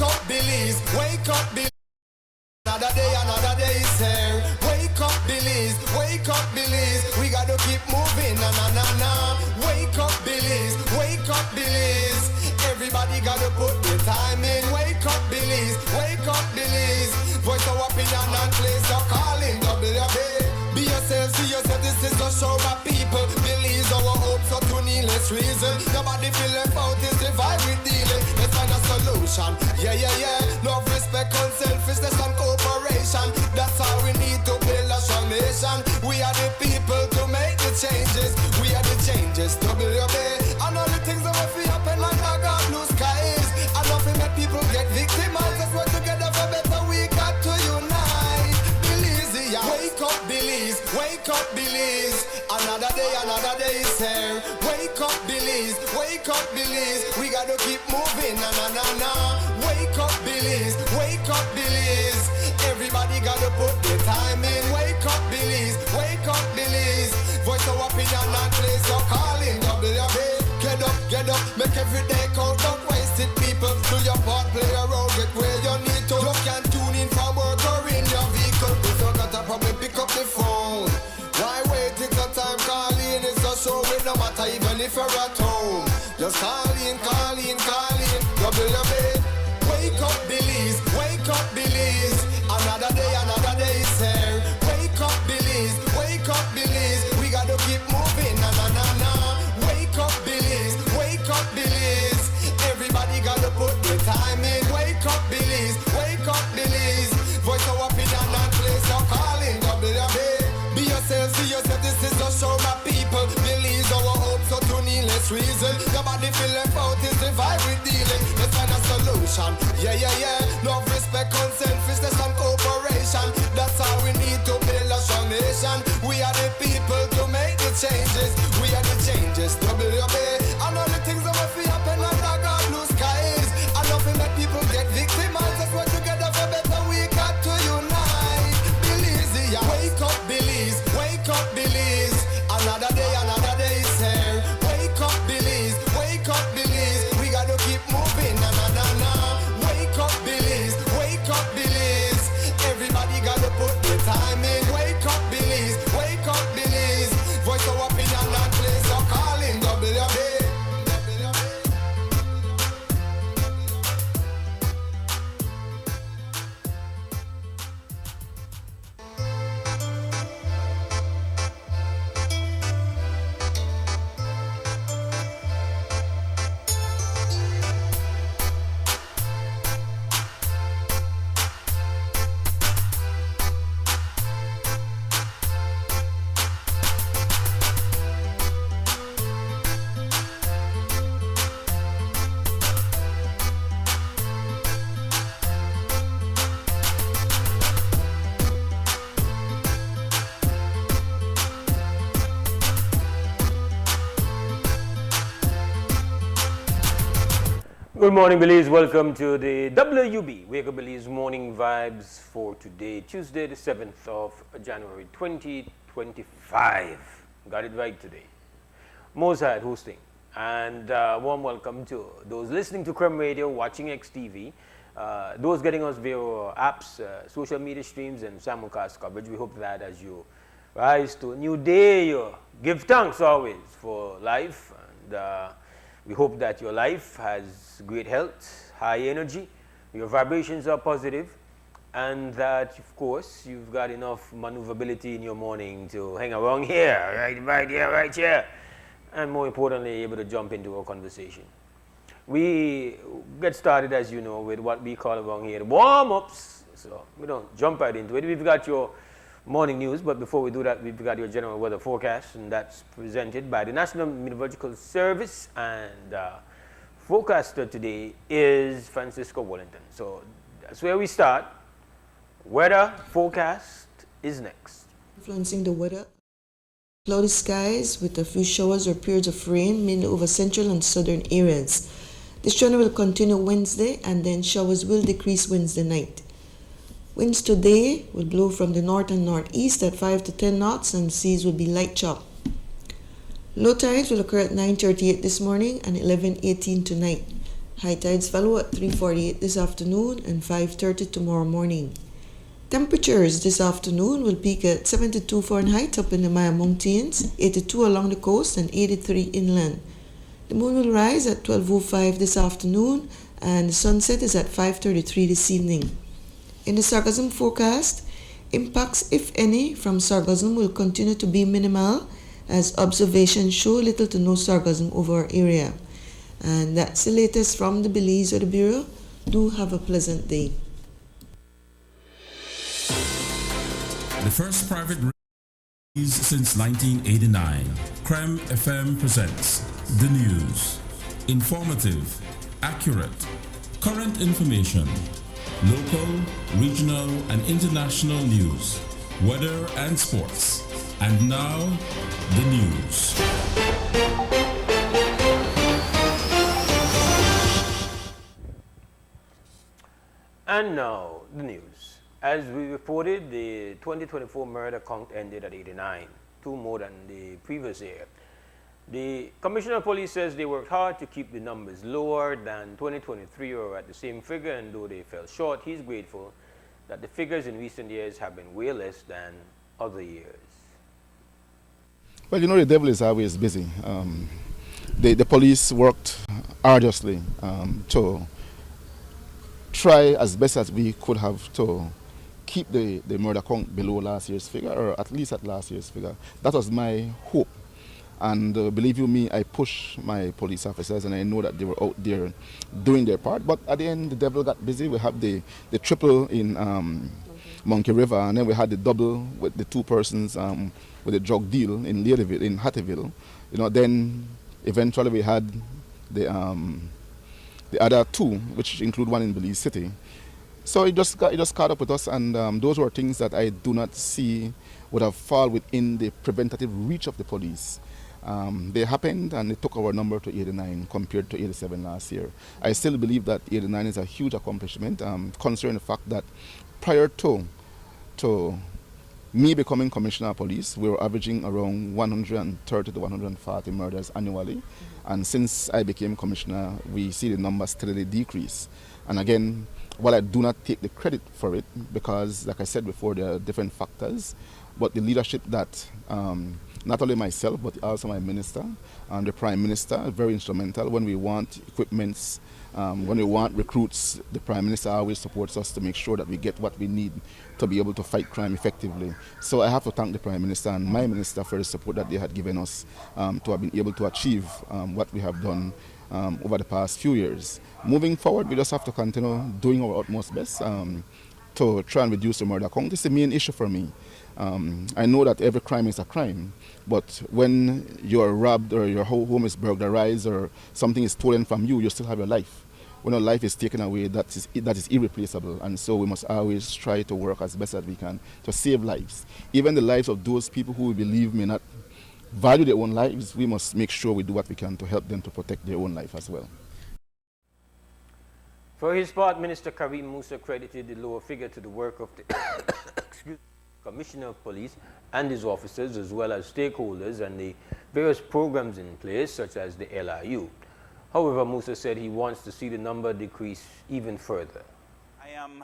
up, Belize. Wake up, Belize. Another day is here. Wake up, Belize. Wake up, Belize. We gotta keep moving, na na na na. Wake up, Belize. Wake up, Belize. Everybody gotta put their time in. Wake up, Belize. Wake up, Belize. Voice our opinion and place your calling. WB. Be yourself, see yourself. This is a show of people. Belize our hopes so to needless reason. Nobody feel left out is the vibe we dealing. Let's find a solution. Yeah, yeah, yeah. Love, respect, unselfishness and cooperation. That's how we need to build a strong nation. We are the people to make the changes. We are the changes. WB. And all the things that will feel happen like I got blue skies. And nothing make people get victimized. Let's work together for better. We got to unite. Belize, yeah. Wake up, Belize. Wake up, Belize. Another day is here. Wake up, Belize. Wake up, Belize. We gotta keep moving, na na na na. Wake up, Belize. Wake up, Belize. Everybody gotta put their time in. Wake up, Belize. Wake up, Belize. Voice our opinion and place your calling. WB. Get up, make every day count. Don't waste it, people. Do your part, play your role, get where you need to. You can tune in from work or in your vehicle. If you got a problem, pick up the phone. Why wait till the time calling? It's a show with no matter even if you're at home. Just call in. WB. Wake up, Belize. Wake up, Belize. Another day is here. Wake up, Belize. Wake up, Belize. We gotta keep moving, na na na na. Wake up, Belize. Wake up, Belize. Everybody gotta put their time in. Wake up, Belize. Wake up, Belize. Voice our opinion and place your calling. WB. Be yourself, see yourself. This is a show of people. Belize our hopes so to needless reason. Nobody feel left out is the vibe we dealing. Let's find a solution. Yeah, yeah, yeah. Love, respect, unselfishness and cooperation. That's how we need to build a strong nation. We are the people to make the changes. We are the changes. WB. And all the things that will feel happen like I got blue skies. And nothing that people get victimized. Let's work together for better. We got to unite. Belize, yeah. Wake up, Belize. Wake up, Belize. Another day is here. Wake up, Belize. Wake up, Belize. We gotta keep moving, na na na na. Wake up, Belize. Wake up, Belize. Everybody gotta put their time in. Wake up, Belize. Wake up, Belize. Voice our opinion and place your calling. WB. Good morning, Belize. Welcome to the WUB Wake Up Belize Morning Vibes for today, Tuesday, the 7th of January 2025. Got it right today. Mose Hyde hosting. And warm welcome to those listening to Creme Radio, watching XTV, those getting us via apps, social media streams, and simulcast coverage. We hope that as you rise to a new day, you give thanks always for life. And we hope that your life has great health, high energy, your vibrations are positive, and that, of course, you've got enough maneuverability in your morning to hang around here, right here, and more importantly, able to jump into a conversation. We get started, as you know, with what we call around here the warm-ups, so we don't jump right into it. We've got your morning news, but before we do that, we've got your general weather forecast, and that's presented by the National Meteorological Service, and forecaster today is Francisco Wellington. So that's where we start. Weather forecast is next. Influencing the weather, cloudy skies with a few showers or periods of rain, mainly over central and southern areas. This trend will continue Wednesday, and then showers will decrease Wednesday night. Winds today will blow from the north and northeast at 5 to 10 knots, and seas will be light chop. Low tides will occur at 9:38 this morning and 11:18 tonight. High tides follow at 3:48 this afternoon and 5:30 tomorrow morning. Temperatures this afternoon will peak at 72 Fahrenheit up in the Maya Mountains, 82 along the coast and 83 inland. The moon will rise at 12:05 this afternoon and the sunset is at 5:33 this evening. In the sargassum forecast, impacts, if any, from sargassum will continue to be minimal as observations show little to no sargassum over our area. And that's the latest from the Belize Weather Bureau. Do have a pleasant day. The first private radio since 1989, Creme FM presents the news. Informative, accurate, current information, local, regional, and international news, weather and sports. And now, the news. And now, the news. As we reported, the 2024 murder count ended at 89, two more than the previous year. The Commissioner of Police says they worked hard to keep the numbers lower than 2023 or at the same figure, and though they fell short, he's grateful that the figures in recent years have been way less than other years. Well, you know, the devil is always busy. The police worked arduously to try as best as we could have to keep the murder count below last year's figure, or at least at last year's figure. That was my hope. And believe you me, I push my police officers, and I know that they were out there doing their part. But at the end, the devil got busy. We have the triple in Monkey River, and then we had the double with the two persons with the drug deal in Ladyville, in Hattieville. You know, then eventually we had the other two, which include one in Belize City. So it just caught up with us, and those were things that I do not see would have fallen within the preventative reach of the police. They happened, and it took our number to 89 compared to 87 last year. I still believe that 89 is a huge accomplishment, considering the fact that prior to me becoming Commissioner of Police, we were averaging around 130 to 140 murders annually. And since I became Commissioner, we see the numbers steadily decrease. And again, while I do not take the credit for it, because like I said before, there are different factors, but the leadership that not only myself, but also my minister and the Prime Minister are very instrumental. When we want equipments, when we want recruits, the Prime Minister always supports us to make sure that we get what we need to be able to fight crime effectively. So I have to thank the Prime Minister and my minister for the support that they had given us to have been able to achieve what we have done over the past few years. Moving forward, we just have to continue doing our utmost best to try and reduce the murder count. This is the main issue for me. I know that every crime is a crime, but when you're robbed or your whole home is burglarized or something is stolen from you, you still have your life. When a life is taken away, that is irreplaceable, and so we must always try to work as best as we can to save lives. Even the lives of those people who we believe may not value their own lives, we must make sure we do what we can to help them to protect their own life as well. For his part, Minister Karim Musa credited the lower figure to the work of the Commissioner of Police and his officers, as well as stakeholders and the various programs in place, such as the LIU. However, Musa said he wants to see the number decrease even further. I am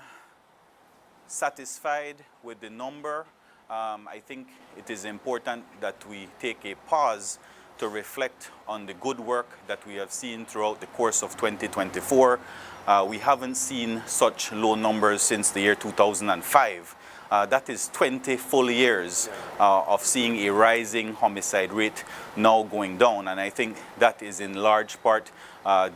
satisfied with the number. I think it is important that we take a pause to reflect on the good work that we have seen throughout the course of 2024. We haven't seen such low numbers since the year 2005. That is 20 full years of seeing a rising homicide rate now going down. And I think that is in large part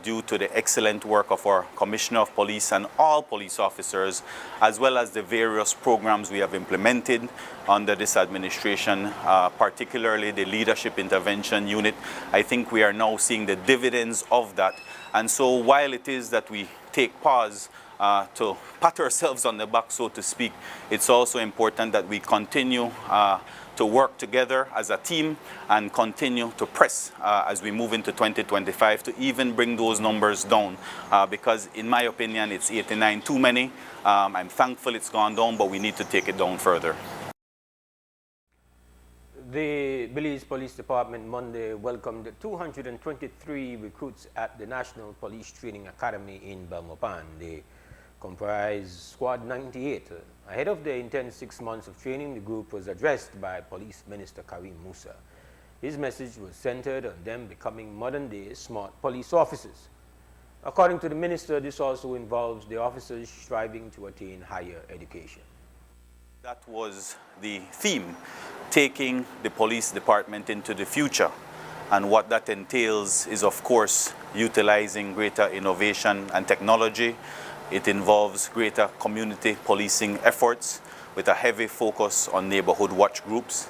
due to the excellent work of our Commissioner of Police and all police officers, as well as the various programs we have implemented under this administration, particularly the Leadership Intervention Unit. I think we are now seeing the dividends of that. And so while it is that we take pause to pat ourselves on the back, so to speak, it's also important that we continue to work together as a team and continue to press as we move into 2025 to even bring those numbers down, because in my opinion it's 89 too many. I'm thankful it's gone down, but we need to take it down further. The Belize Police Department Monday welcomed 223 recruits at the National Police Training Academy in Belmopan. They comprise Squad 98. Ahead of the intense 6 months of training, the group was addressed by Police Minister Karim Musa. His message was centered on them becoming modern-day smart police officers. According to the minister, this also involves the officers striving to attain higher education. That was the theme, taking the police department into the future. And what that entails is, of course, utilizing greater innovation and technology. It involves greater community policing efforts with a heavy focus on neighborhood watch groups.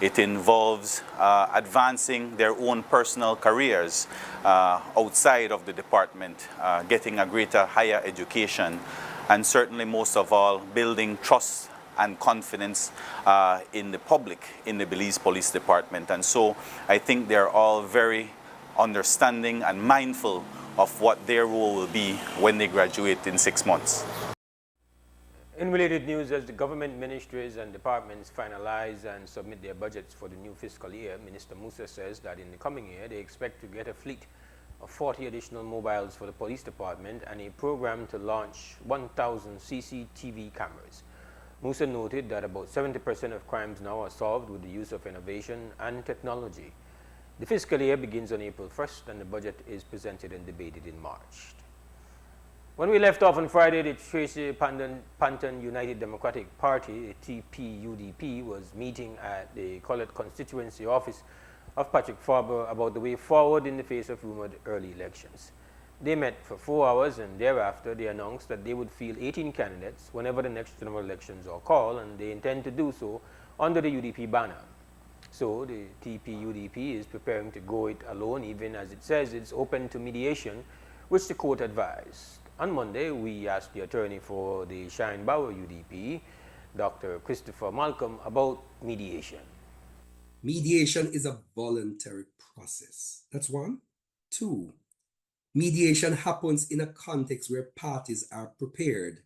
It involves advancing their own personal careers outside of the department, getting a greater, higher education, and certainly most of all, building trust and confidence in the public, in the Belize Police Department. And so I think they're all very understanding and mindful of what their role will be when they graduate in 6 months. In related news, as the government ministries and departments finalize and submit their budgets for the new fiscal year, Minister Musa says that in the coming year, they expect to get a fleet of 40 additional mobiles for the police department and a program to launch 1,000 CCTV cameras. Musa noted that about 70% of crimes now are solved with the use of innovation and technology. The fiscal year begins on April 1st and the budget is presented and debated in March. When we left off on Friday, the Tracy Panton United Democratic Party, TPUDP, was meeting at the Collett constituency office of Patrick Farber about the way forward in the face of rumored early elections. They met for 4 hours and thereafter they announced that they would field 18 candidates whenever the next general elections are called, and they intend to do so under the UDP banner. So the TPUDP is preparing to go it alone, even as it says it's open to mediation, which the court advised. On Monday, we asked the attorney for the Shine Bauer UDP, Dr. Christopher Malcolm, about mediation. Mediation is a voluntary process. That's one. Two, mediation happens in a context where parties are prepared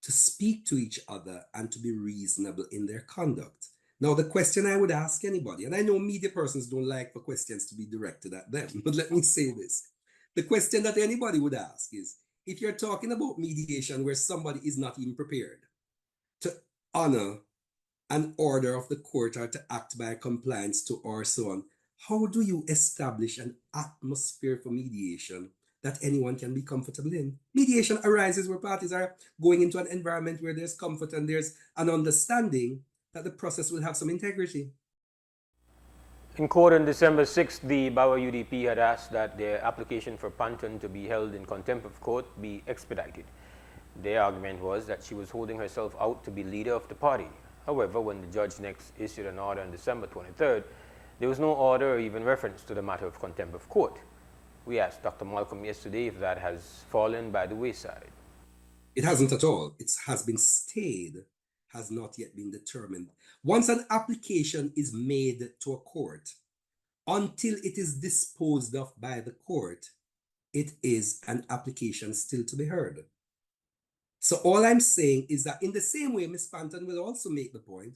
to speak to each other and to be reasonable in their conduct. Now, the question I would ask anybody, and I know media persons don't like for questions to be directed at them, but let me say this. The question that anybody would ask is, if you're talking about mediation where somebody is not even prepared to honor an order of the court or to act by compliance to or so on, how do you establish an atmosphere for mediation that anyone can be comfortable in? Mediation arises where parties are going into an environment where there's comfort and there's an understanding that the process will have some integrity. In court on December 6th, the Bauer UDP had asked that their application for Panton to be held in contempt of court be expedited. Their argument was that she was holding herself out to be leader of the party. However, when the judge next issued an order on December 23rd, there was no order or even reference to the matter of contempt of court. We asked Dr. Malcolm yesterday if that has fallen by the wayside. It hasn't at all. It has been stayed, has not yet been determined. Once an application is made to a court, until it is disposed of by the court, it is an application still to be heard. So all I'm saying is that in the same way, Ms. Panton will also make the point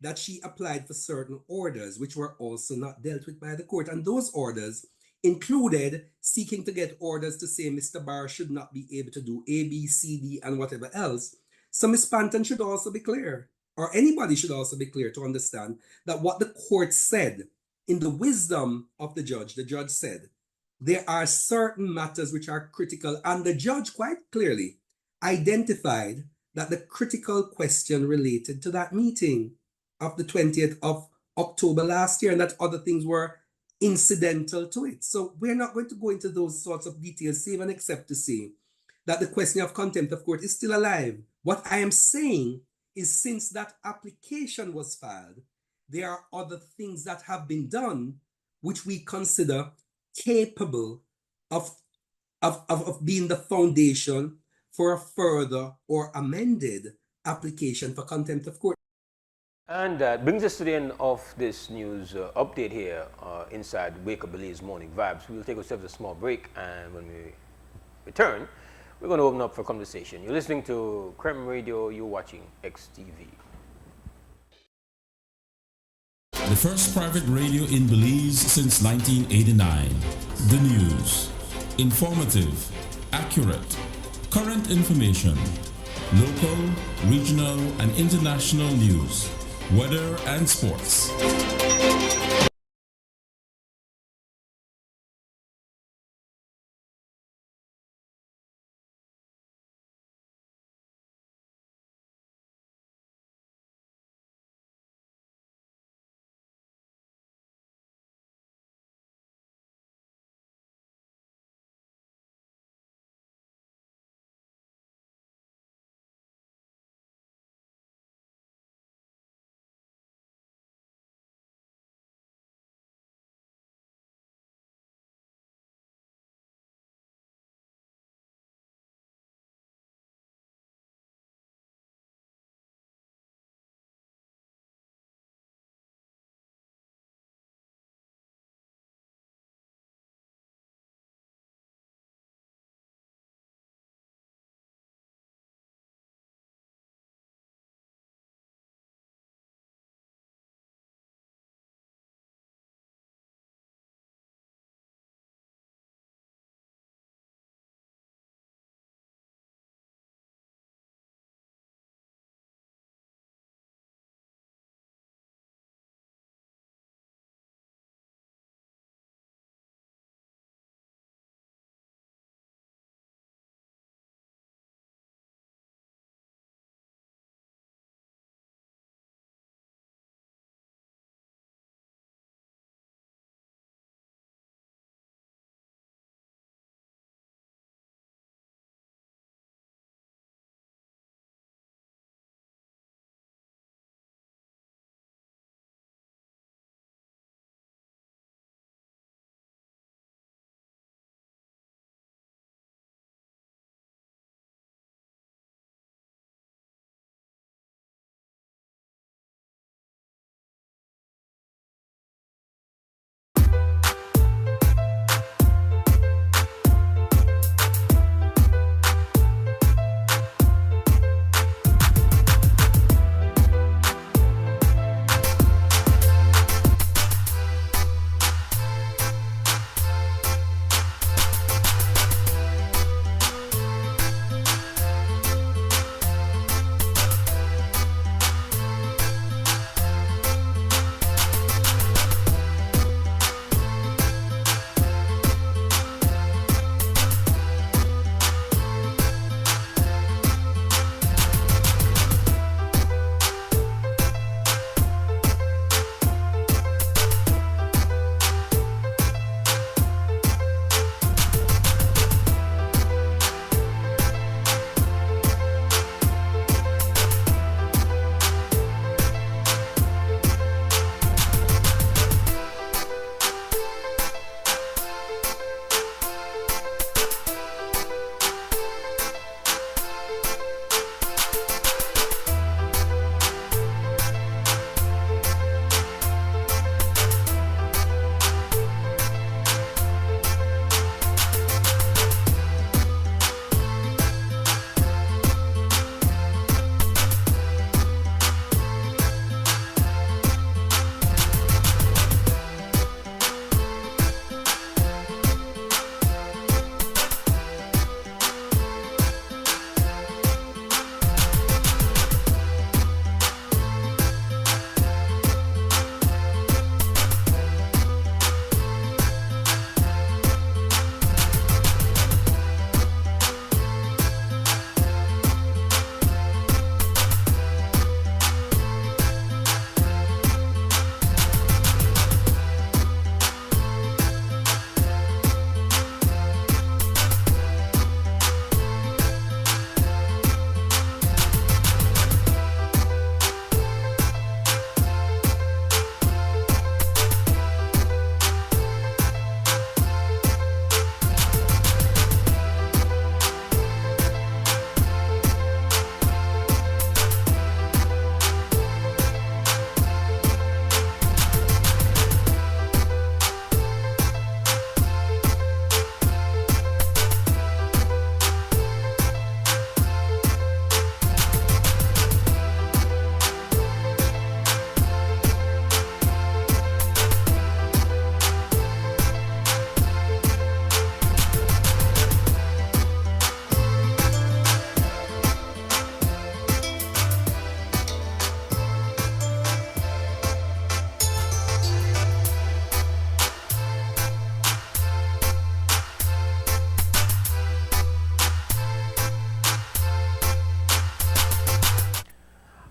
that she applied for certain orders which were also not dealt with by the court. And those orders included seeking to get orders to say Mr. Barr should not be able to do A, B, C, D, and whatever else. So Ms. Panton should also be clear, or anybody should also be clear to understand that what the court said, in the wisdom of the judge said, there are certain matters which are critical, and the judge quite clearly identified that the critical question related to that meeting of the 20th of October last year, and that other things were incidental to it. So we're not going to go into those sorts of details, save and except to say that the question of contempt of court is still alive. What I am saying is, since that application was filed, there are other things that have been done which we consider capable of being the foundation for a further or amended application for contempt of court. And that brings us to the end of this news update here inside Wake Up Belize Morning Vibes. We'll take ourselves a small break, and when we return, we're going to open up for conversation. You're listening to Creme Radio, you're watching XTV. The The first private radio in Belize since 1989. The news. Informative, accurate, current information, local, regional, and international news, weather and sports.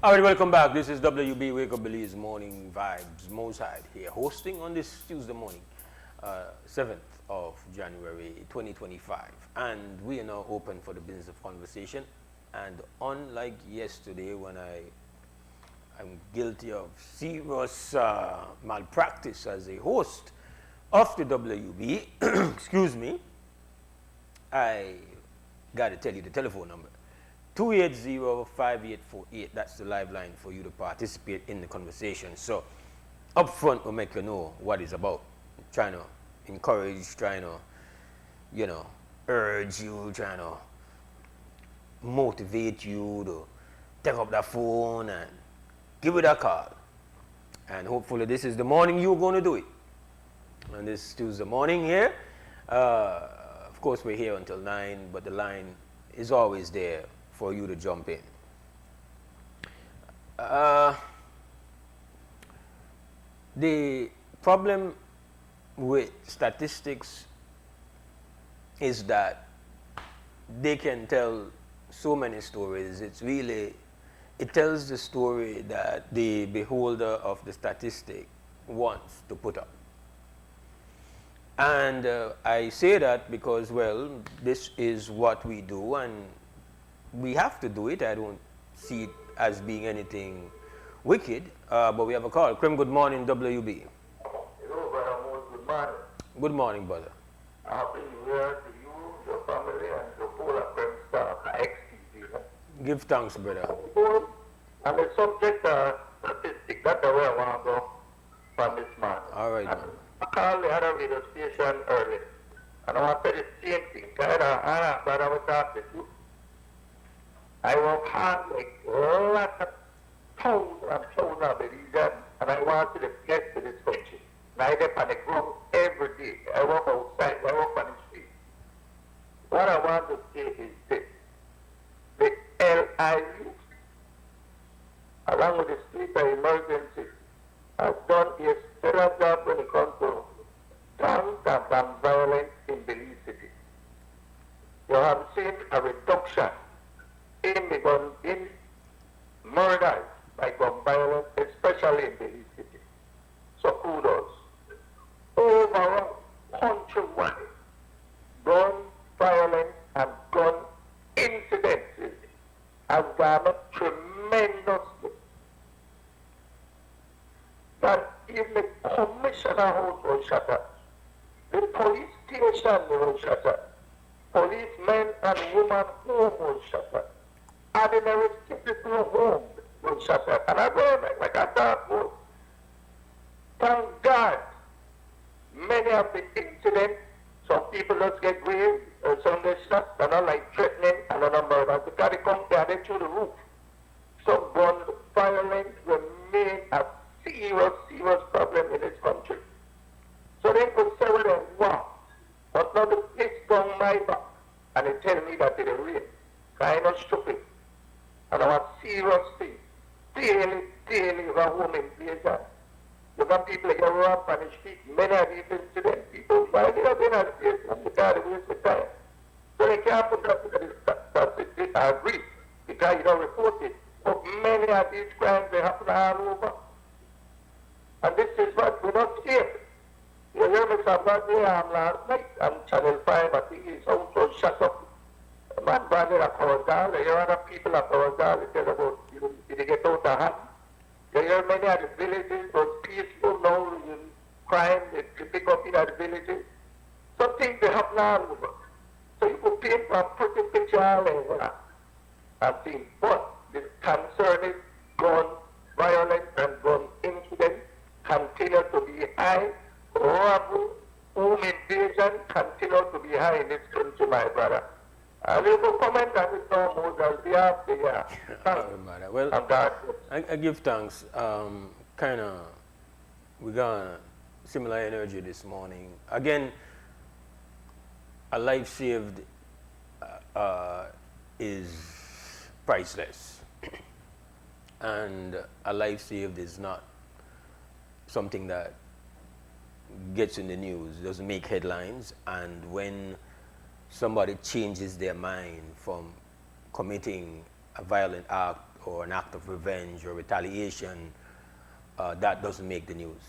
All right, welcome back. This is WB Wake Up Belize Morning Vibes. Mose Hyde here, hosting on this Tuesday morning, 7th of January 2025. And we are now open for the business of conversation. And unlike yesterday, when I'm guilty of serious malpractice as a host of the WB, excuse me, I got to tell you the telephone number. 280-5848. That's the live line for you to participate in the conversation. So up front, we'll make you know what it's about. Trying to encourage, trying to, urge you, trying to motivate you to take up that phone and give it a call. And hopefully this is the morning you're going to do it. And this Tuesday morning here, of course we're here until 9, but the line is always there for you to jump in. The problem with statistics is that they can tell so many stories. It tells the story that the beholder of the statistic wants to put up. And I say that because, well, this is what we do, and we have to do it. I don't see it as being anything wicked, but we have a call. Krim, good morning, WB. Hello, brother Mose. Good morning. Good morning, brother. Happy New Year to you, your family, and the whole of Krim staff at XTV. Give thanks, brother. And the subject statistic, that's the way I want to go from this man. All right, man. I called the other radio station earlier, and I want to say the same thing. Brother was talking to. I work hard like lots of thousands and thousands of Belizeans, and I want to get to this country. And I get on the ground every day. I work outside, I work on the street. What I want to say is this. The LIU, along with the state of emergency, has done a stellar job when it comes to gangs and gun violence in Belize City. You have seen a reduction in murders by gun violence, especially in Belize City. So kudos. Overall, countrywide, gun violence and gun incidences have gone up tremendously. That even the commissioner house was shut up. The police station was shut up. Policemen and women home was shut up. Ordinary citizen home was shut up. And I go like I thought, thank God, many of the incidents, some people just get grave, some get shot, and not like threatening, and a number of that. Because they come down through the roof. So gun violence remain a serious problem in this country. So they could say what they want, but now the police down my back, and they tell me that they're real. Kind of stupid. And I want serious things. Daily, a home invasion. You got people that get robbed on the street, many of these incidents, people, why they have been at the place, and they can't waste the time. So they can't put up with this, I agree, because you don't report it. But many of these crimes, they happen all over. And this is what we're not here. You hear me from that day last night on Channel 5, I think his house was shut up. A man branded a Corozal, you hear other people at Corozal, they tell about, did they get out of hand? You hear many of the villages was peaceful, no crime, they pick up in the villages. Some things they happen all over. So you could paint a pretty picture all over. I think, but the concern is gun violence and gun incidents continue to be high. Robbery, home invasion continue to be high in this country, my brother. I will go comment on it now, Mose, I'll be after you. Well, I give thanks. We got similar energy this morning. Again, a life saved is priceless. And a life saved is not something that gets in the news, doesn't make headlines, and when somebody changes their mind from committing a violent act or an act of revenge or retaliation, that doesn't make the news.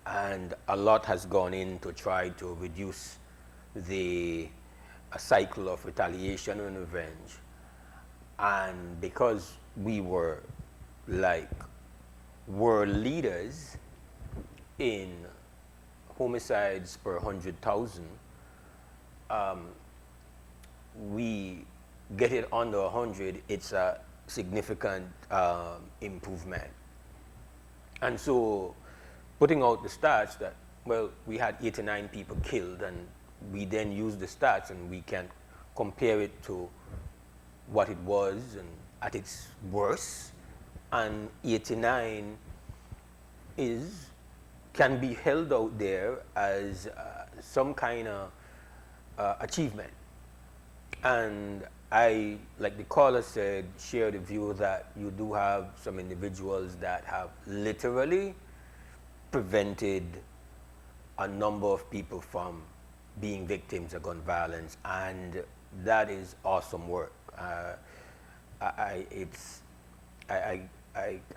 And a lot has gone in to try to reduce the cycle of retaliation and revenge. And because we were like world leaders in homicides per 100,000, we get it under 100, it's a significant improvement. And so putting out the stats that, well, we had 89 people killed, and we then use the stats and we can compare it to what it was and at its worst, and 89 can be held out there as some kind of achievement. And I, like the caller said, share the view that you do have some individuals that have literally prevented a number of people from being victims of gun violence, and that is awesome work. I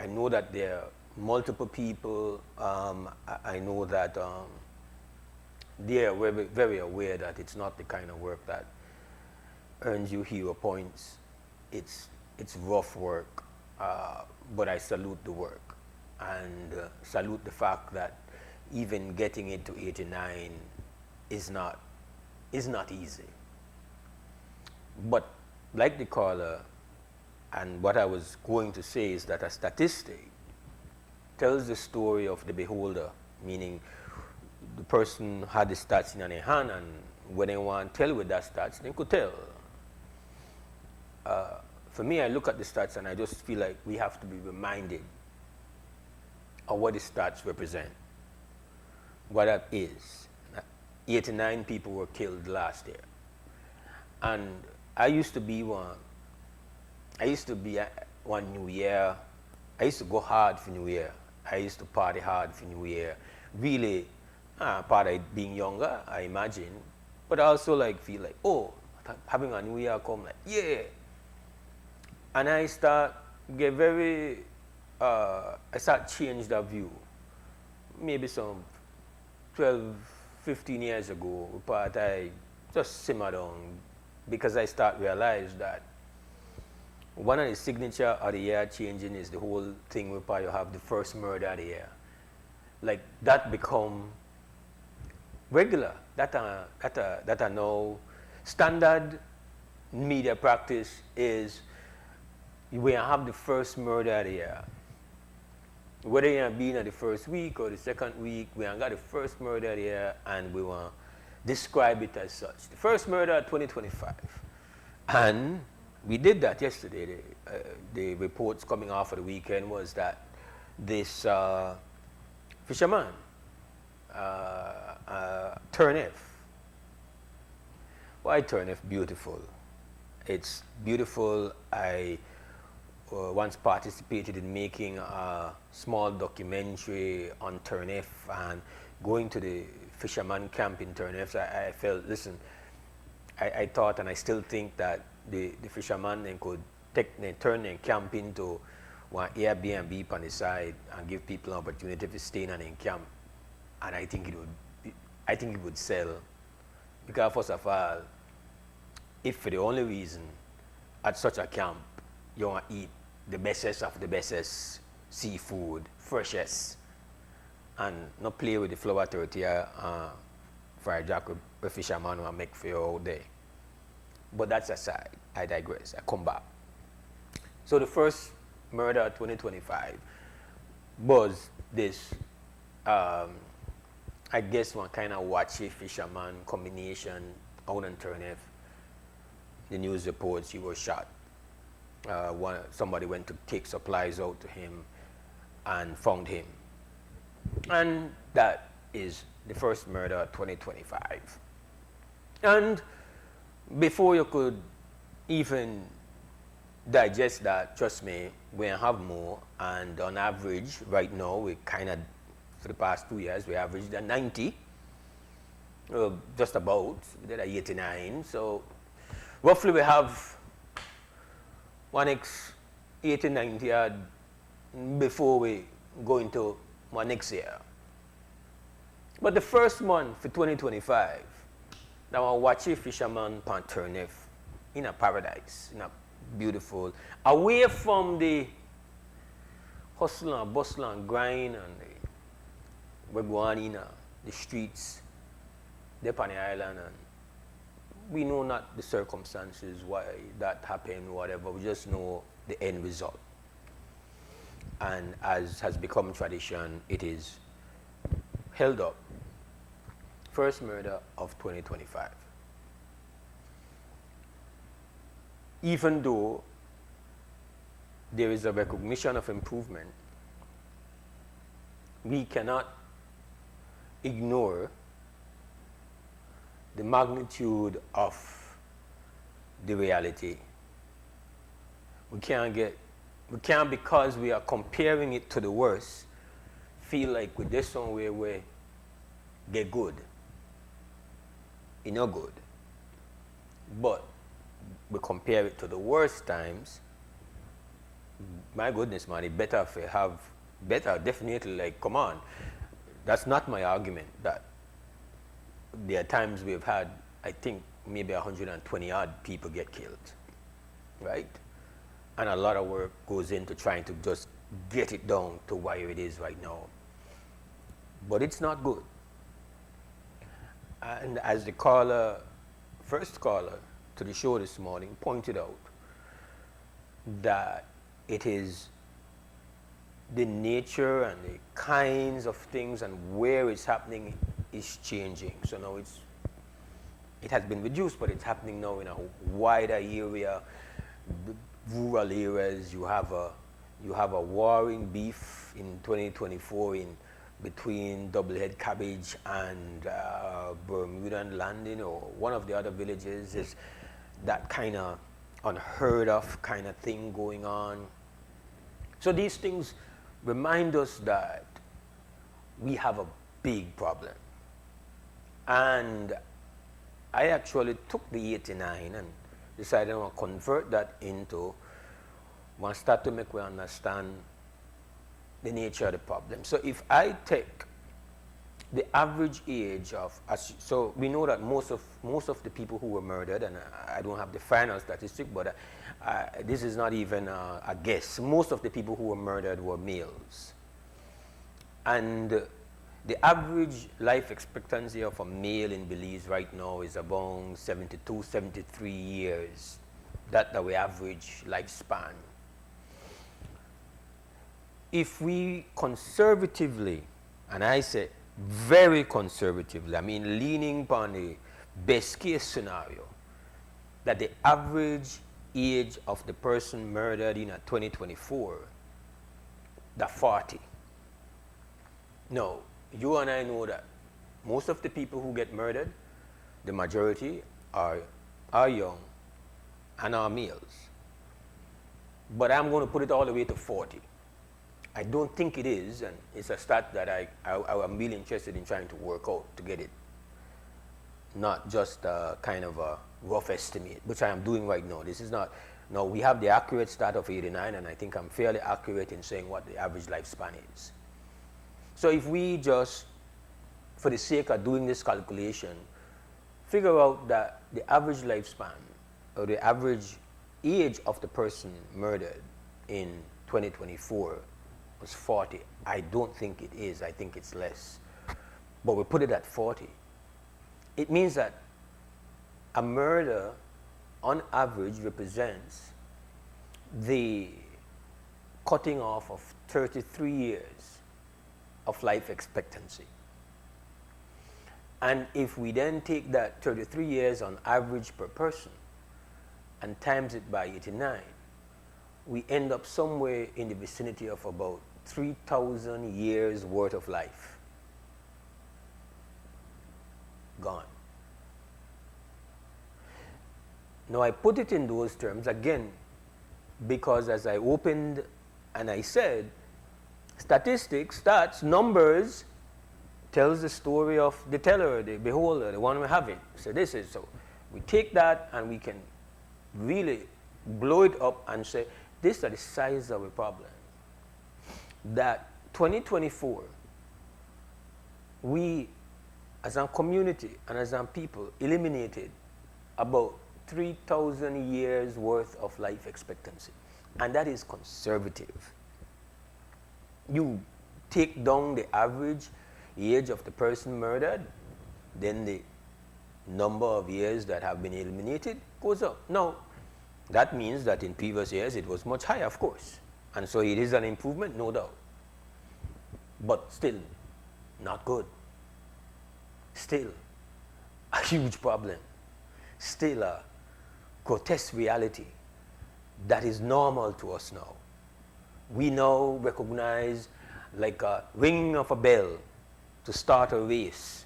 know that there are multiple people. I know that they are very, very aware that it's not the kind of work that earns you hero points. It's rough work, but I salute the work and salute the fact that even getting it to 89 is not easy. But like the caller, and what I was going to say is that a statistic tells the story of the beholder, meaning the person had the stats in their hand, and when they want to tell with that stats, they could tell. For me, I look at the stats and I just feel like we have to be reminded of what the stats represent, what that is. 89 people were killed last year. And I used to be one New Year. I used to go hard for New Year. I used to party hard for New Year. Really, part of being younger, I imagine, but I also like feel like, oh, having a New Year come, like, yeah. And I start get very, I start change that view. Maybe some 12, 15 years ago, but I just simmer down because I start realize that one of the signature of the year changing is the whole thing where you have the first murder of the year. Like that become regular. That are now standard media practice is we have the first murder of the year. Whether you're being at the first week or the second week, we have got the first murder of the year and we want to describe it as such. The first murder of 2025. And we did that yesterday. The reports coming off of the weekend was that this fisherman, Turnif. Why Turnif? Beautiful. It's beautiful. I once participated in making a small documentary on Turnif and going to the fisherman camp in Turnif. I felt, listen, I thought and I still think that the fisherman then could turn their camp into one Airbnb on the side and give people an opportunity to stay in an camp. And I think it would sell. Because first of all, if for the only reason at such a camp you want to eat the bestest of the bestest seafood, freshest, and not play with the flour tortilla fried jack with fisherman will make for you all day. But that's aside. I digress. I come back. So the first murder of 2025 was this, I guess, one kind of watchy fisherman combination out in Turnif. The news reports he was shot. Somebody went to take supplies out to him and found him. And that is the first murder of 2025. And before you could even digest that, trust me, we have more. And on average, right now, we kind of, for the past 2 years, we averaged at 90. Just about, we did at 89. So roughly we have 1x 80, 90 yard before we go into my next year. But the first month for 2025, now I watch a fisherman pan turnip in a paradise, in a beautiful, away from the hustle and bustle and grind and we're going in the streets, they're on the island, and we know not the circumstances why that happened, whatever, we just know the end result. And as has become tradition, it is held up. First murder of 2025. Even though there is a recognition of improvement, we cannot ignore the magnitude of the reality. We can't, because we are comparing it to the worst, feel like with this somewhere where get good. It's not good. But we compare it to the worst times, my goodness, man, it better if we have better, definitely, like, come on. That's not my argument, that there are times we've had, I think, maybe 120 odd people get killed, right? And a lot of work goes into trying to just get it down to where it is right now. But it's not good. And as the first caller to the show this morning pointed out, that it is the nature and the kinds of things and where it's happening is changing. So now it has been reduced, but it's happening now in a wider area, rural areas. You have a warring beef in 2024 between Doublehead Cabbage and Bermudan Landing, or one of the other villages. Is that kind of unheard of kind of thing going on. So these things remind us that we have a big problem. And I actually took the 89 and decided I want to convert that into, want to start to make we understand the nature of the problem. So if I take the average age of, so we know that most of the people who were murdered, and I don't have the final statistic, but this is not even a guess. Most of the people who were murdered were males. And the average life expectancy of a male in Belize right now is about 72, 73 years. That's our average lifespan. If we conservatively, and I say very conservatively, I mean leaning upon the best case scenario, that the average age of the person murdered in 2024, the 40. Now, you and I know that most of the people who get murdered, the majority are young and are males. But I'm going to put it all the way to 40. I don't think it is, and it's a stat that I'm really interested in trying to work out to get it. Not just a kind of a rough estimate, which I am doing right now. This is not, no, we have the accurate stat of 89, and I think I'm fairly accurate in saying what the average lifespan is. So if we just, for the sake of doing this calculation, figure out that the average lifespan, or the average age of the person murdered in 2024 was 40. I don't think it is. I think it's less. But we put it at 40. It means that a murder, on average, represents the cutting off of 33 years of life expectancy. And if we then take that 33 years on average per person and times it by 89, we end up somewhere in the vicinity of about 3,000 years worth of life gone. Now I put it in those terms again because as I opened and I said, statistics, stats, numbers tells the story of the teller, the beholder, the one we have it. So this is, so we take that and we can really blow it up and say, this is the size of the problem. That 2024, we as a community and as a people eliminated about 3,000 years worth of life expectancy. And that is conservative. You take down the average age of the person murdered, then the number of years that have been eliminated goes up. Now, that means that in previous years it was much higher, of course. And so it is an improvement, no doubt. But still, not good. Still, a huge problem. Still a grotesque reality that is normal to us now. We now recognize like a ringing of a bell to start a race.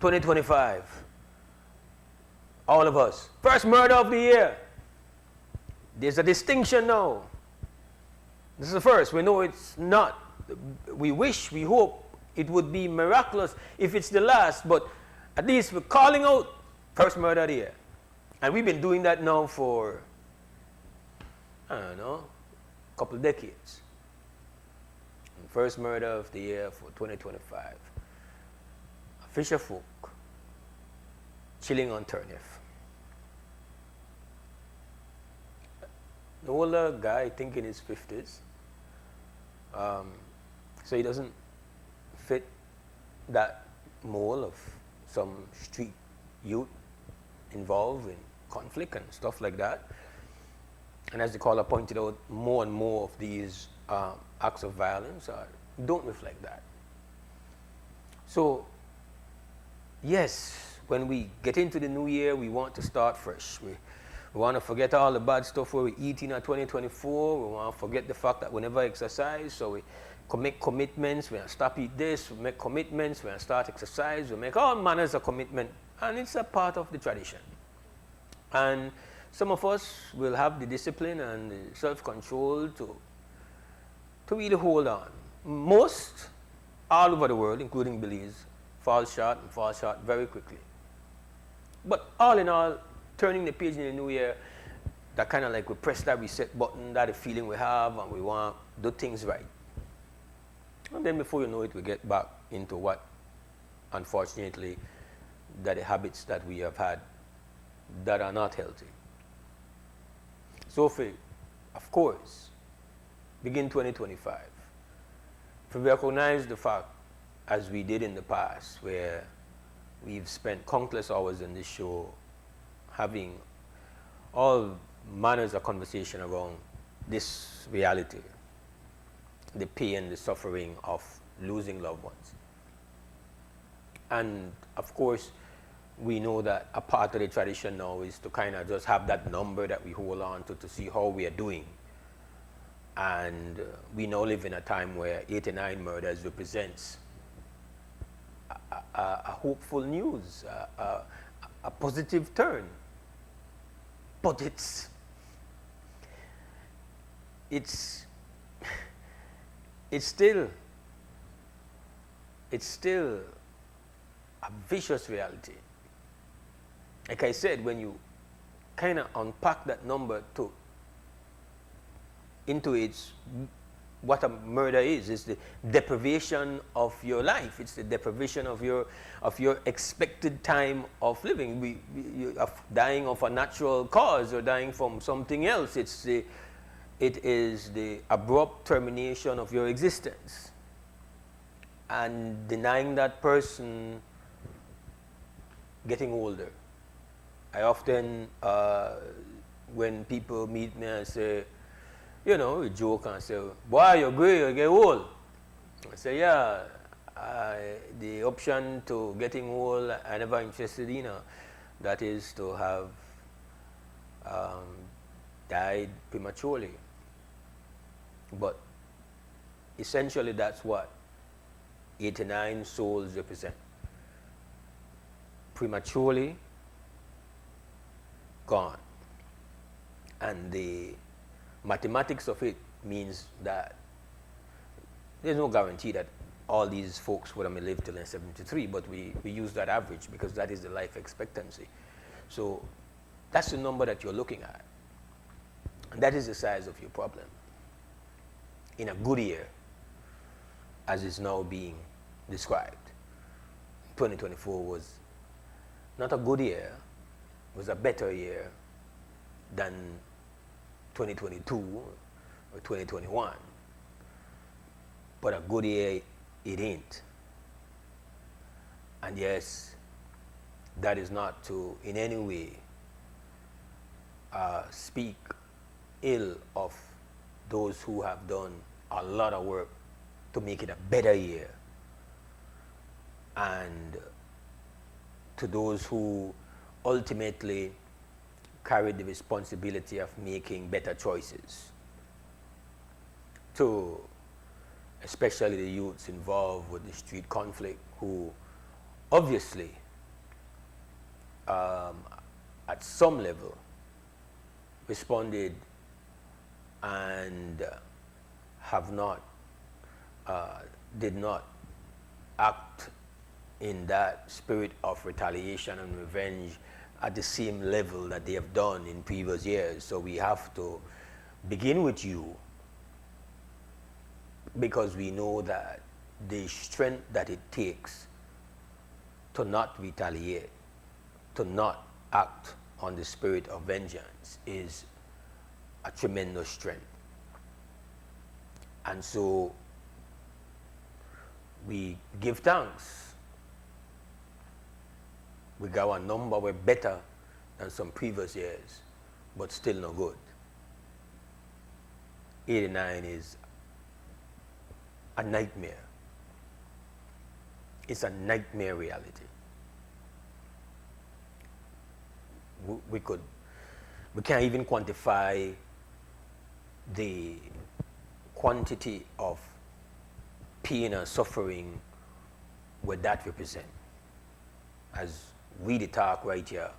2025, all of us, first murder of the year. There's a distinction now. This is the first. We know it's not. We wish, we hope it would be miraculous if it's the last, but at least we're calling out first murder of the year. And we've been doing that now for, I don't know, a couple of decades. And first murder of the year for 2025. A fisher folk chilling on Turniff. An older guy, I think in his 50s. So he doesn't fit that mold of some street youth involved in conflict and stuff like that. And as the caller pointed out, more and more of these acts of violence don't reflect that. So, yes, when we get into the new year, we want to start fresh. We want to forget all the bad stuff where we eat in 2024. We want to forget the fact that we never exercise, so we make commitments. We stop eat this. We make commitments. We start exercise. We make all manners of commitment, and it's a part of the tradition. And some of us will have the discipline and the self-control to really hold on. Most, all over the world, including Belize, fall short and fall short very quickly. But all in all, turning the page in the new year, that kind of like we press that reset button, that the feeling we have, and we want to do things right. And then before you know it, we get back into what, unfortunately, that the habits that we have had that are not healthy. So of course, begin 2025. If we recognize the fact, as we did in the past, where we've spent countless hours in this show having all manners of conversation around this reality, the pain, the suffering of losing loved ones. And of course, we know that a part of the tradition now is to kind of just have that number that we hold on to see how we are doing. And we now live in a time where 89 murders represents a hopeful news, a positive turn. But it's still a vicious reality. Like I said, when you kind of unpack that number into its what a murder is, it's the deprivation of your life. It's the deprivation of your expected time of living. Of dying of a natural cause or dying from something else. It is the abrupt termination of your existence, and denying that person getting older. I often, when people meet me and say, you know, we joke and say, boy, you're great, you get old. I say, yeah, the option to getting old, I never interested in. That is to have died prematurely. But essentially that's what 89 souls represent. Prematurely gone. And the mathematics of it means that there's no guarantee that all these folks would have lived till 73, but we use that average because that is the life expectancy. So that's the number that you're looking at. And that is the size of your problem. In a good year, as is now being described, 2024 was not a good year, it was a better year than 2022 or 2021. But a good year, it ain't. And yes, that is not to in any way speak ill of those who have done a lot of work to make it a better year, and to those who ultimately carried the responsibility of making better choices, to especially the youths involved with the street conflict, who obviously at some level responded and have not did not act in that spirit of retaliation and revenge at the same level that they have done in previous years. So we have to begin with you, because we know that the strength that it takes to not retaliate, to not act on the spirit of vengeance, is a tremendous strength. And so we give thanks. We got a number, we're better than some previous years, but still no good. 89 is a nightmare. It's a nightmare reality. We can't even quantify the quantity of pain and suffering what that represent. As we talk right here,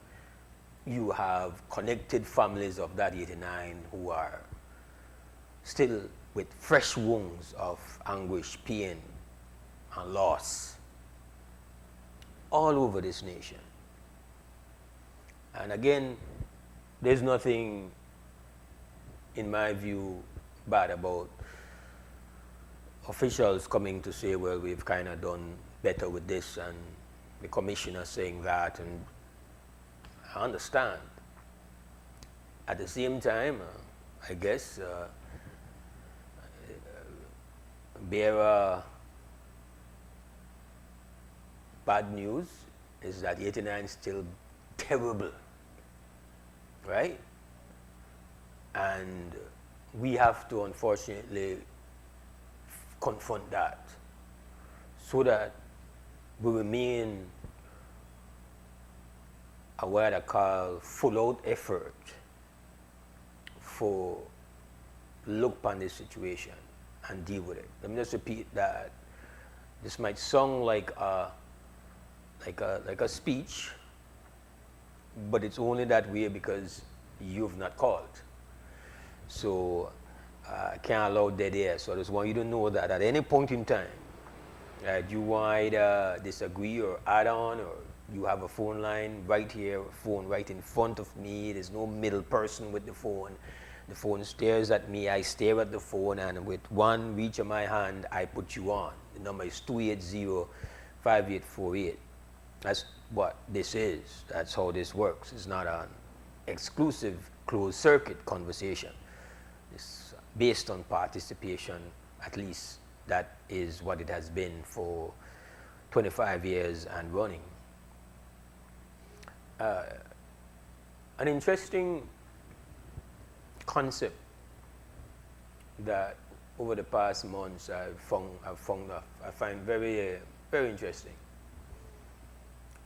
you have connected families of that 89 who are still with fresh wounds of anguish, pain, and loss all over this nation. And again, there's nothing, in my view, bad about officials coming to say, well, we've kind of done better with this, and the commissioner saying that, and I understand. At the same time, I guess, bearer bad news is that 89 is still terrible, right? And we have to unfortunately confront that, so that we remain a what I call full-out effort for look upon this situation and deal with it. Let me just repeat that. This might sound like a speech, but it's only that way because you've not called. So I can't allow dead air. So I just want you to know that at any point in time, you might disagree or add on, or you have a phone line right here, a phone right in front of me. There's no middle person with the phone. The phone stares at me, I stare at the phone, and with one reach of my hand, I put you on. The number is 280-5848. That's what this is. That's how this works. It's not an exclusive closed circuit conversation. It's based on participation. At least that is what it has been for 25 years and running. An interesting concept that over the past months I find very very interesting.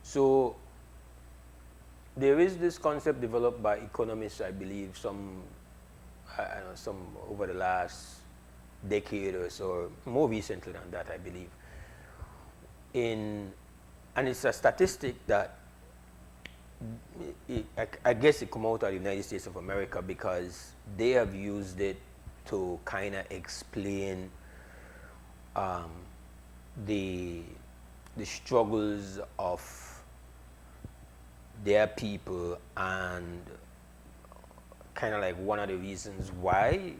So there is this concept developed by economists, I believe, some over the last decade or so, or more recently than that, I believe. And it's a statistic that I guess it come out of the United States of America, because they have used it to kind of explain the struggles of their people, and kind of like one of the reasons why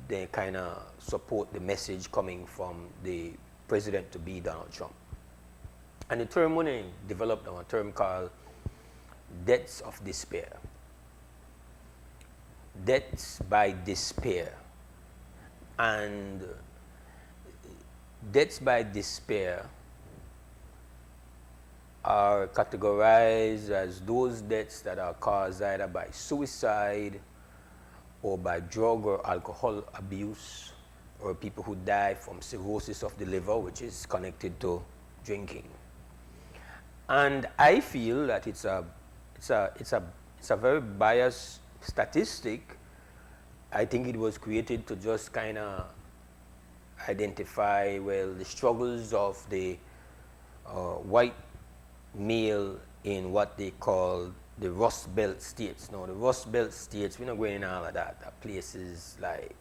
they kind of support the message coming from the president-to-be Donald Trump. And the term, when they developed a term called deaths of despair. Deaths by despair. And deaths by despair are categorized as those deaths that are caused either by suicide or by drug or alcohol abuse, or people who die from cirrhosis of the liver, which is connected to drinking. And I feel that it's a very biased statistic. I think it was created to just kind of identify, well, the struggles of the white male in what they call the Rust Belt states. Now, the Rust Belt states, we're not going in all of that. Are places like,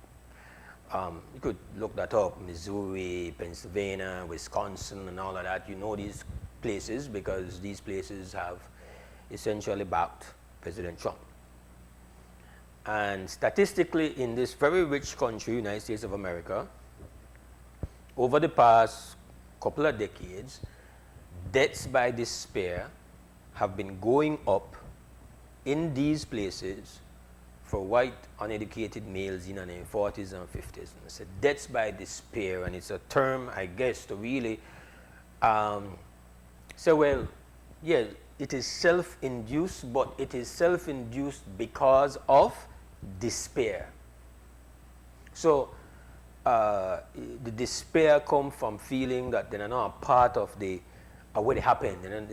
you could look that up, Missouri, Pennsylvania, Wisconsin, and all of that. You know these places because these places have essentially backed President Trump. And statistically, in this very rich country, United States of America, over the past couple of decades, deaths by despair have been going up in these places for white uneducated males in their 40s and 50s. And it's a deaths by despair, and it's a term, I guess, to really say, well, yeah, it is self-induced, but it is self-induced because of despair. So the despair comes from feeling that they're not a part of the what happened, and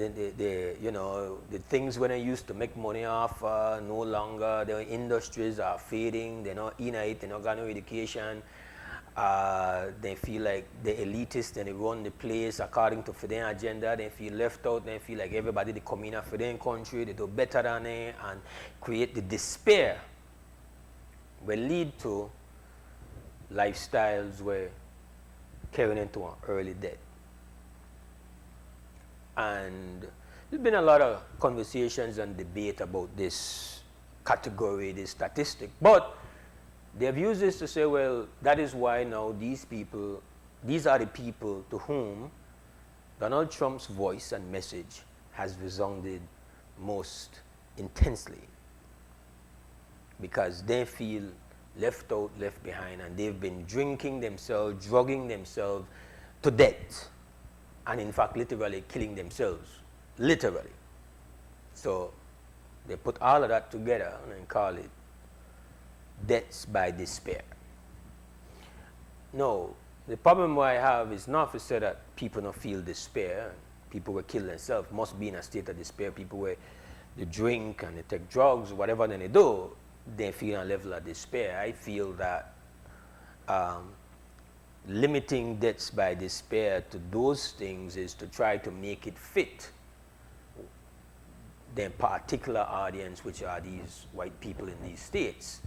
you know, the things when I used to make money off no longer. The industries are fading. They're not in it. They're not got no education. They feel like the elitists and they run the place according to their agenda. They feel left out. They feel like everybody they come in for their country. They do better than they, and create the despair will lead to lifestyles where carrying into an early death. And there's been a lot of conversations and debate about this category, this statistic. But they've used this to say, well, that is why now these are the people to whom Donald Trump's voice and message has resounded most intensely. Because they feel left out, left behind, and they've been drinking themselves, drugging themselves to death. And in fact, literally killing themselves, literally. So they put all of that together and call it deaths by despair. No, the problem I have is not to say that people don't feel despair. People will kill themselves, must be in a state of despair. People where they drink and they take drugs, whatever they do, they feel a level of despair. I feel that limiting deaths by despair to those things is to try to make it fit their particular audience, which are these white people in these states.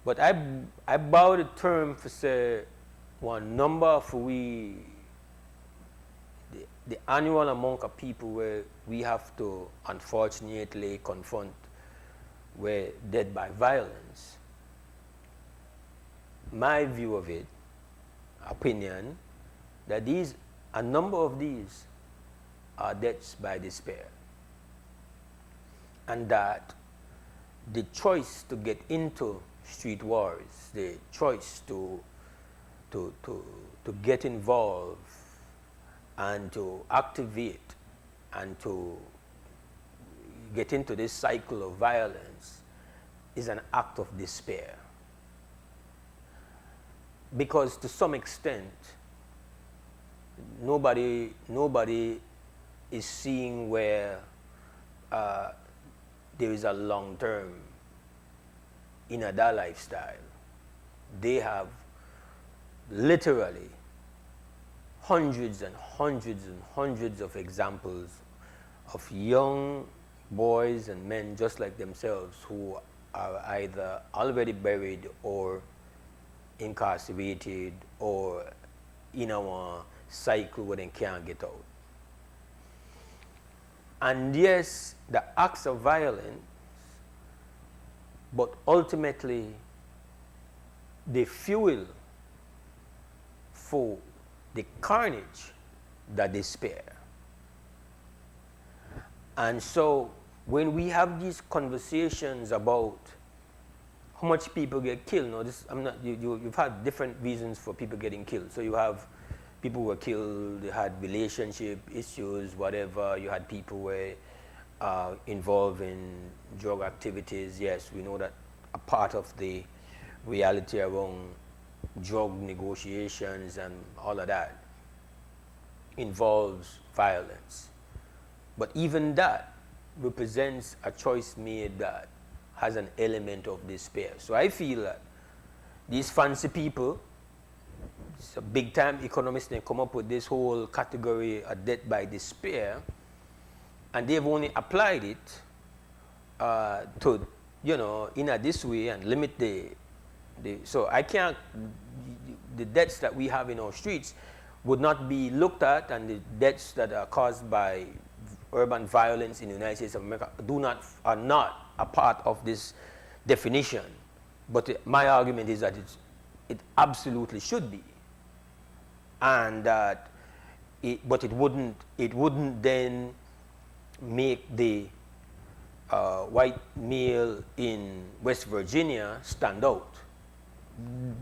But I bow the term for say one number for the annual amount of people where we have to unfortunately confront were dead by violence. My view of it, opinion, that a number of these are deaths by despair. And that the choice to get into street wars, the choice to get involved and to activate and to get into this cycle of violence is an act of despair. Because to some extent, nobody is seeing where there is a long-term in that lifestyle. They have literally hundreds and hundreds and hundreds of examples of young boys and men just like themselves who are either already buried or incarcerated or in a cycle where they can't get out. And yes, the acts of violence but ultimately they fuel for the carnage that they spare. And so when we have these conversations about how much people get killed, no, this, I'm not, you've had different reasons for people getting killed. So you have people who were killed, they had relationship issues, whatever. You had people who were involved in drug activities. Yes, we know that a part of the reality around drug negotiations and all of that involves violence. But even that represents a choice made that has an element of despair. So I feel that these fancy people, it's a big time economist, they come up with this whole category of death by despair, and they've only applied it to, you know, in a this way and limit the so I can't, the deaths that we have in our streets would not be looked at, and the deaths that are caused by urban violence in the United States of America are not a part of this definition. But my argument is that it absolutely should be, and that but it wouldn't then make the white male in West Virginia stand out.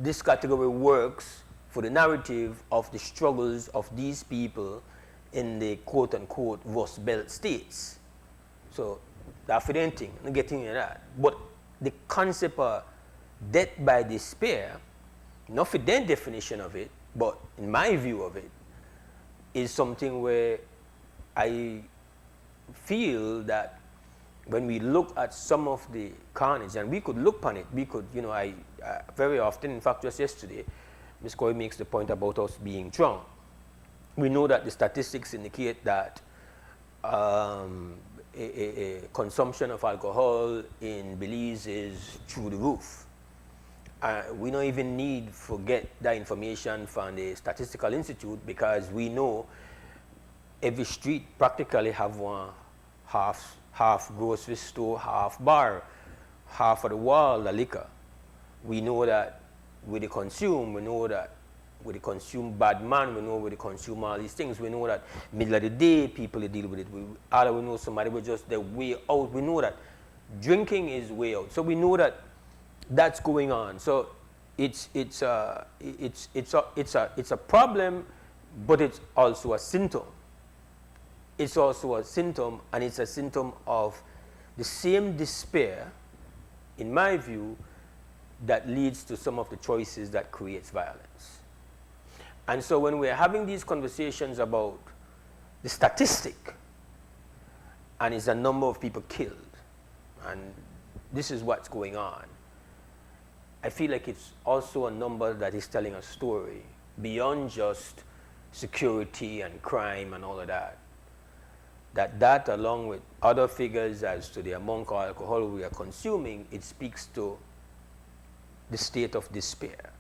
This category works for the narrative of the struggles of these people in the quote-unquote Rust Belt states. So that's the thing, I'm getting into that. But the concept of death by despair, not for their definition of it, but in my view of it, is something where I feel that when we look at some of the carnage, and we could look upon it, we could, you know, I very often, in fact just yesterday, Ms. Coy makes the point about us being drunk. We know that the statistics indicate that a consumption of alcohol in Belize is through the roof. We don't even need to get that information from the Statistical Institute, because we know every street practically have one half grocery store, half bar, half of the wall, the liquor. We know that with the consume, we know that with the consume bad man, we know with the consume all these things. We know that middle of the day, people deal with it. We know somebody was just their way out. We know that drinking is way out. So we know that that's going on. So it's a problem, but it's also a symptom. It's also a symptom, and it's a symptom of the same despair, in my view, that leads to some of the choices that creates violence. And so when we're having these conversations about the statistic, and it's a number of people killed, and this is what's going on, I feel like it's also a number that is telling a story beyond just security and crime and all of that. That along with other figures as to the amount of alcohol we are consuming, it speaks to the state of despair.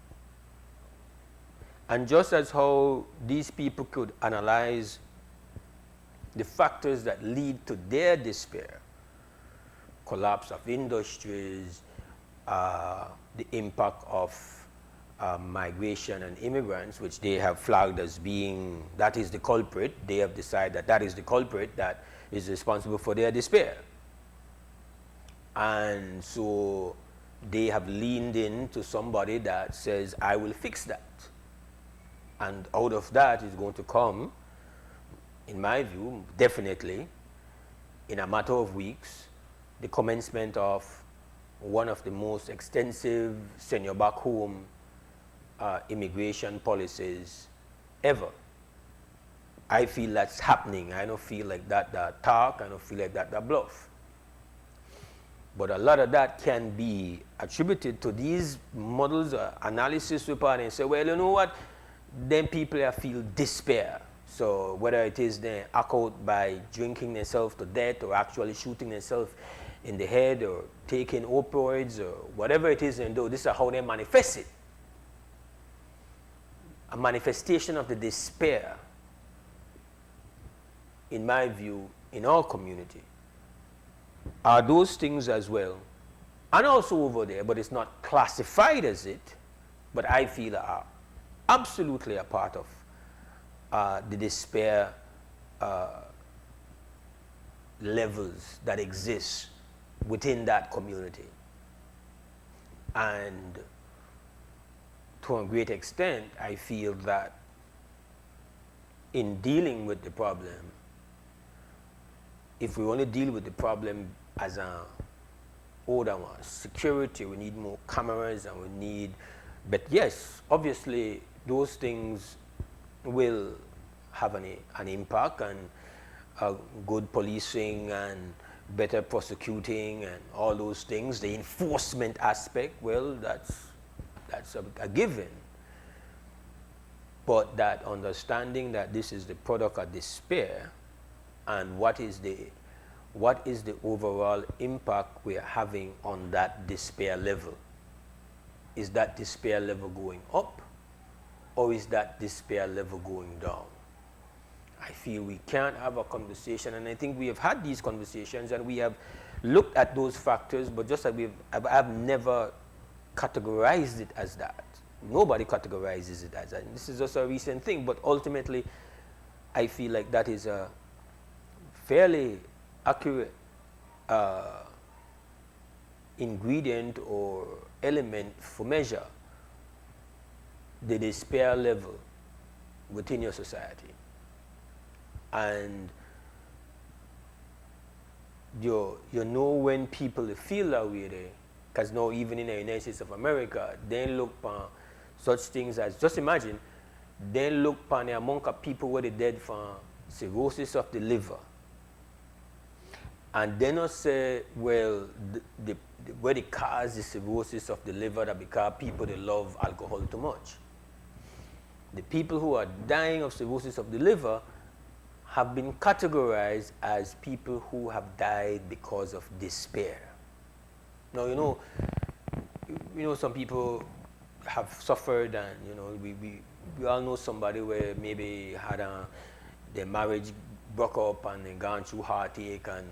And just as how these people could analyze the factors that lead to their despair, collapse of industries, the impact of migration and immigrants, which they have flagged as being, that is the culprit. They have decided that is the culprit that is responsible for their despair. And so they have leaned into somebody that says, I will fix that. And out of that is going to come, in my view, definitely, in a matter of weeks, the commencement of one of the most extensive send you back home immigration policies ever. I feel that's happening. I don't feel like that talk. I don't feel like that bluff. But a lot of that can be attributed to these models or analysis report, and say, well, you know what? Then people feel despair. So whether it is they act out by drinking themselves to death, or actually shooting themselves in the head, or taking opioids, or whatever it is, and this is how they manifest it. A manifestation of the despair, in my view, in our community, are those things as well and also over there, but it's not classified as it, but I feel are absolutely a part of the despair levels that exist within that community. And to a great extent, I feel that in dealing with the problem, if we only deal with the problem as an older one, security, we need more cameras and we need, but yes, obviously those things will have an impact, and good policing and better prosecuting and all those things. The enforcement aspect, well, that's a given. But that understanding that this is the product of despair, and what is the overall impact we are having on that despair level? Is that despair level going up, or is that despair level going down? I feel we can't have a conversation, and I think we have had these conversations and we have looked at those factors, but just like I've never categorized it as that. Nobody categorizes it as that. And this is just a recent thing, but ultimately I feel like that is a fairly accurate ingredient or element for measure the despair level within your society. And you know when people feel that way there, because now even in the United States of America, they look upon such things as, just imagine, they look upon the amount of people where they dead from cirrhosis of the liver. And they not say, well, where they cause the cirrhosis of the liver, that because people they love alcohol too much. The people who are dying of cirrhosis of the liver have been categorized as people who have died because of despair. Now, you know some people have suffered, and we all know somebody where maybe had their marriage broke up and they gone through heartache, and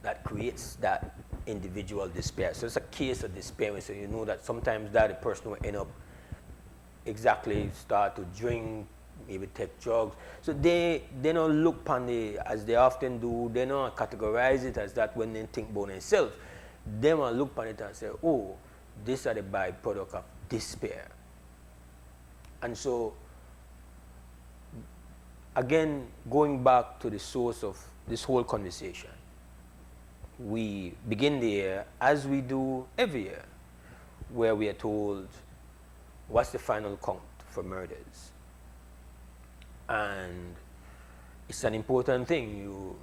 that creates that individual despair. So it's a case of despair, so you know that sometimes that the person will end up exactly start to drink, maybe take drugs. So they don't look upon it as they often do. They don't categorize it as that when they think about themselves. They will look upon it and say, oh, these are the byproduct of despair. And so, again, going back to the source of this whole conversation, we begin the year, as we do every year, where we are told, what's the final count for murders? And it's an important thing.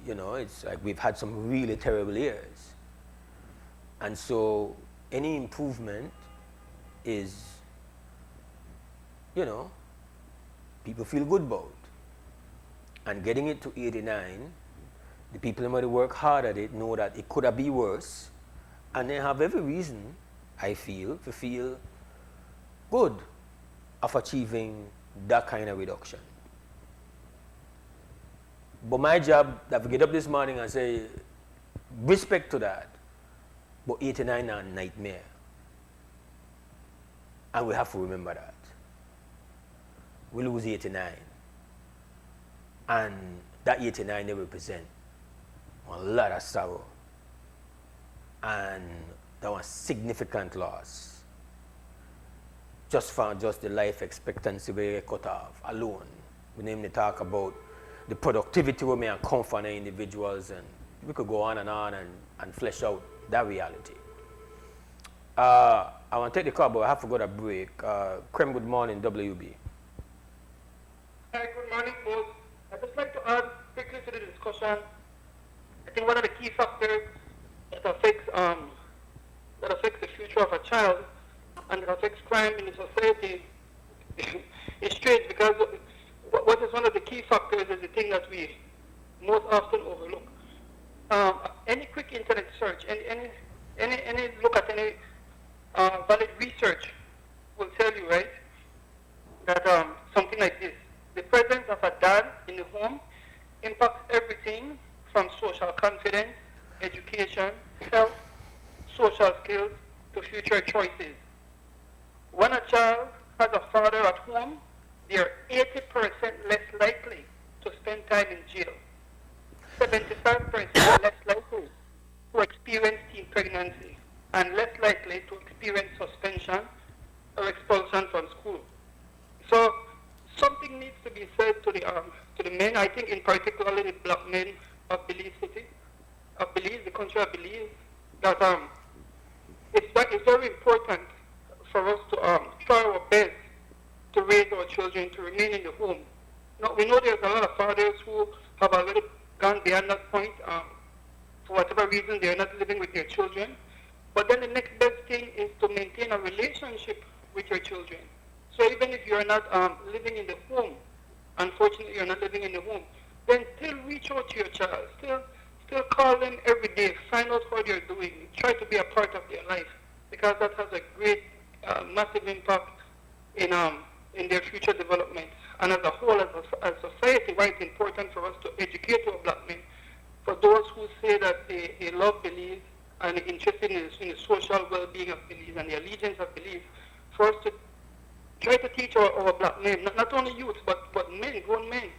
It's like we've had some really terrible years. And so any improvement is, people feel good about. And getting it to 89, the people who might work hard at it know that it could have been worse. And they have every reason, I feel, to feel good of achieving that kind of reduction. But my job, that I get up this morning and say, respect to that, but 89 are a nightmare. And we have to remember that. We lose 89. And that 89 they represent a lot of sorrow. And that was significant loss. Just the life expectancy we cut off alone. We need to talk about the productivity we may come from the individuals, and we could go on and flesh out that reality. I want to take the call, but I have to go to break. Krem, good morning, WB. Hi, good morning, Mose. I'd just like to add quickly to the discussion. I think one of the key factors that affects the future of a child and that affects crime in the society is strange, because what is one of the key factors is the thing that we most often overlook. Any quick internet search, any look at any valid research will tell you, right, that something like this: the presence of a dad in the home impacts everything from social confidence, education, health, social social skills to future choices. When a child has a father at home, they are 80% less likely to spend time in jail, 75% less likely to experience teen pregnancy, and less likely to experience suspension or expulsion from school. So something needs to be said to the men. I think in particularly the black men of Belize City, of Belize, the country of Belize, that it's very important for us to try our best to raise our children to remain in the home. Now, we know there's a lot of fathers who have already gone beyond that point. For whatever reason, they're not living with their children. But then the next best thing is to maintain a relationship with your children. So even if you're not living in the home, unfortunately you're not living in the home, then still reach out to your child. Still call them every day. Find out how they're doing. Try to be a part of their life, because that has a great, massive impact in their future development. And as a whole, as society, why it's important for us to educate our black men. For those who say that they love Belize and are interested in the social well-being of Belize and the allegiance of Belize, for us to try to teach our black men, not only youth, but men, grown men,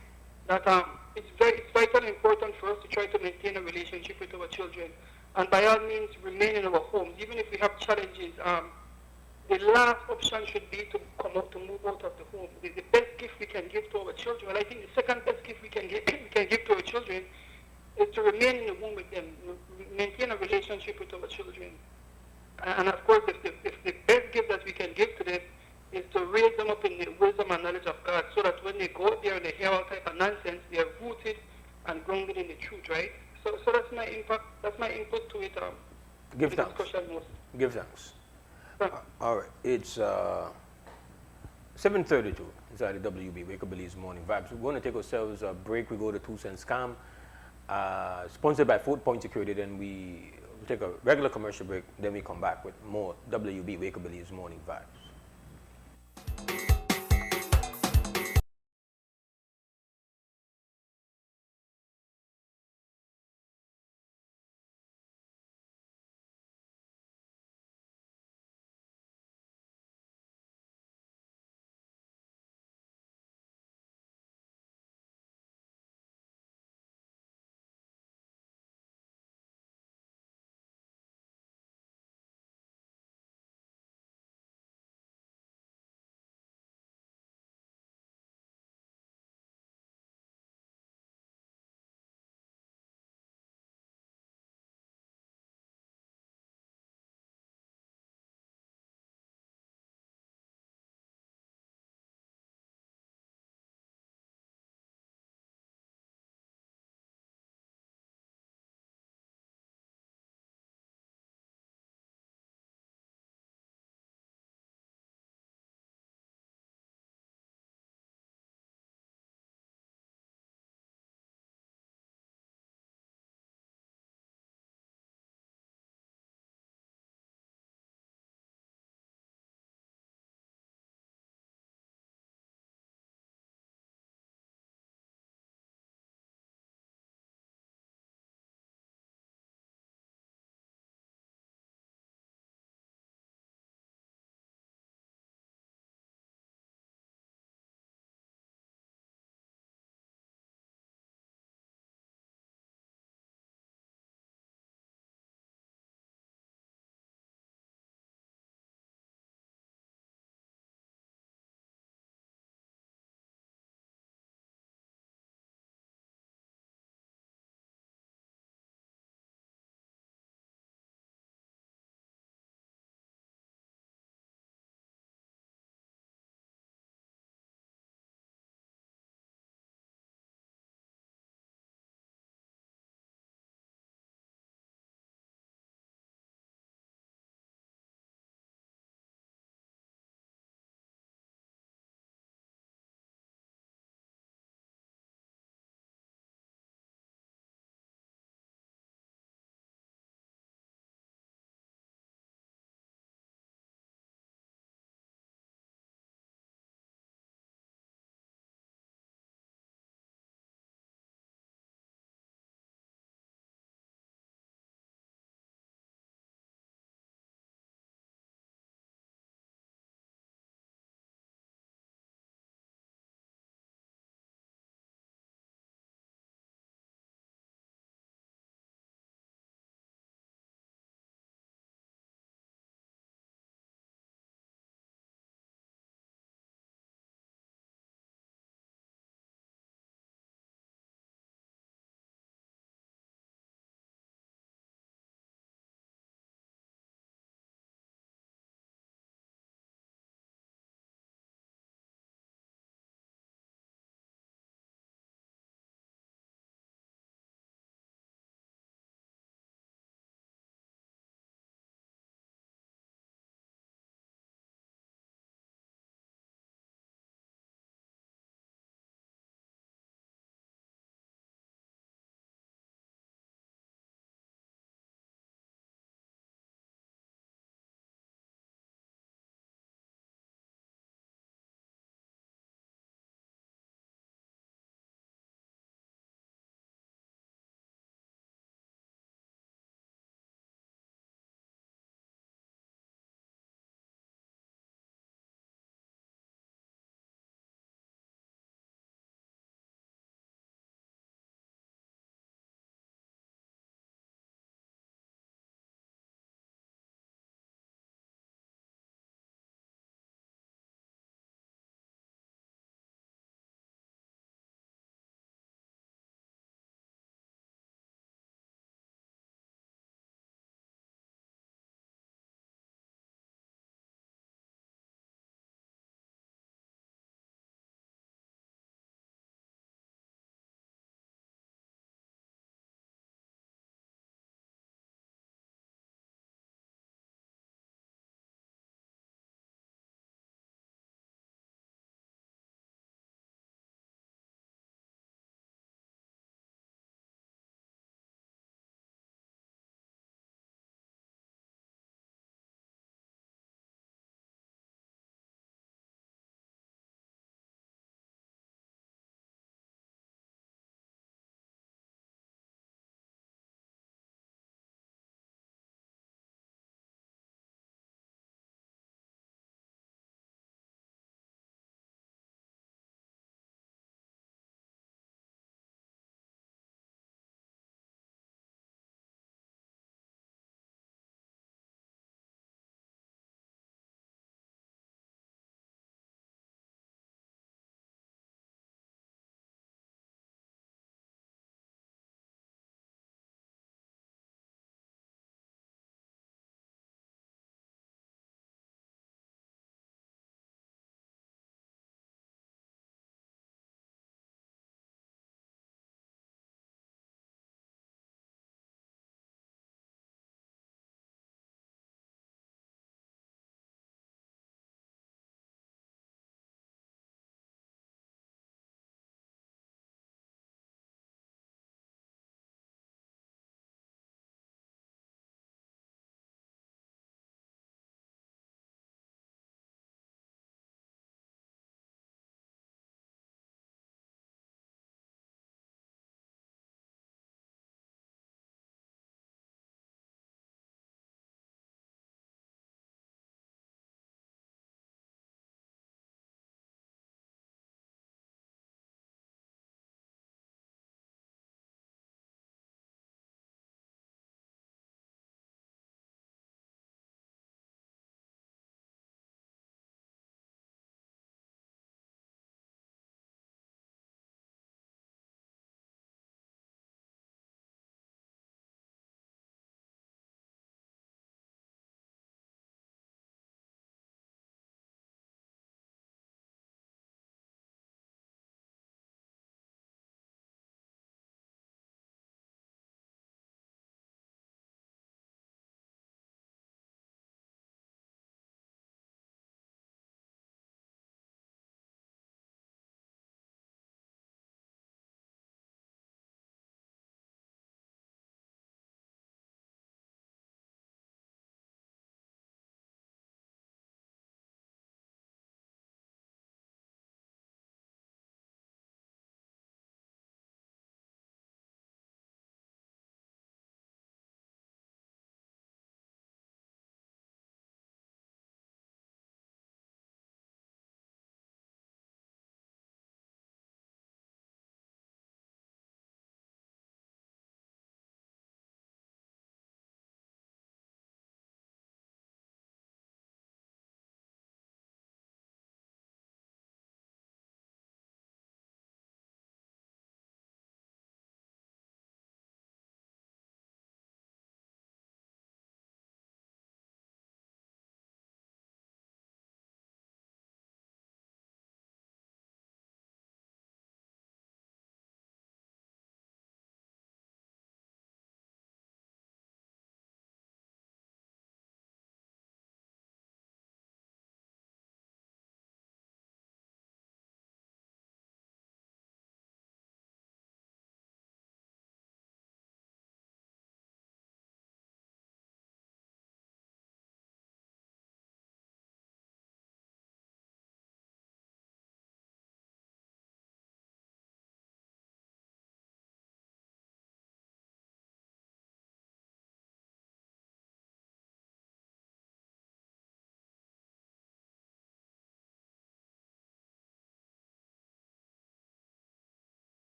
that it's vitally important for us to try to maintain a relationship with our children. And by all means, remain in our homes. Even if we have challenges, the last option should be to come out, to move out of the home. The best gift we can give to our children, well, I think the second best gift we can give to our children is to remain in the home with them, maintain a relationship with our children. And of course, if the best gift that we can give to them is to raise them up in the wisdom and knowledge of God, so that when they go out there and they hear all type of nonsense, they are rooted and grounded in the truth, right? So that's my impact. That's my input to it. Give thanks. Give thanks. All right, it's 7:32 inside the WB Wake Up Belize Morning Vibes. We're going to take ourselves a break. We go to 2 Cents Scam, sponsored by Fort Point Security. Then we take a regular commercial break. Then we come back with more WB Wake Up Belize Morning Vibes.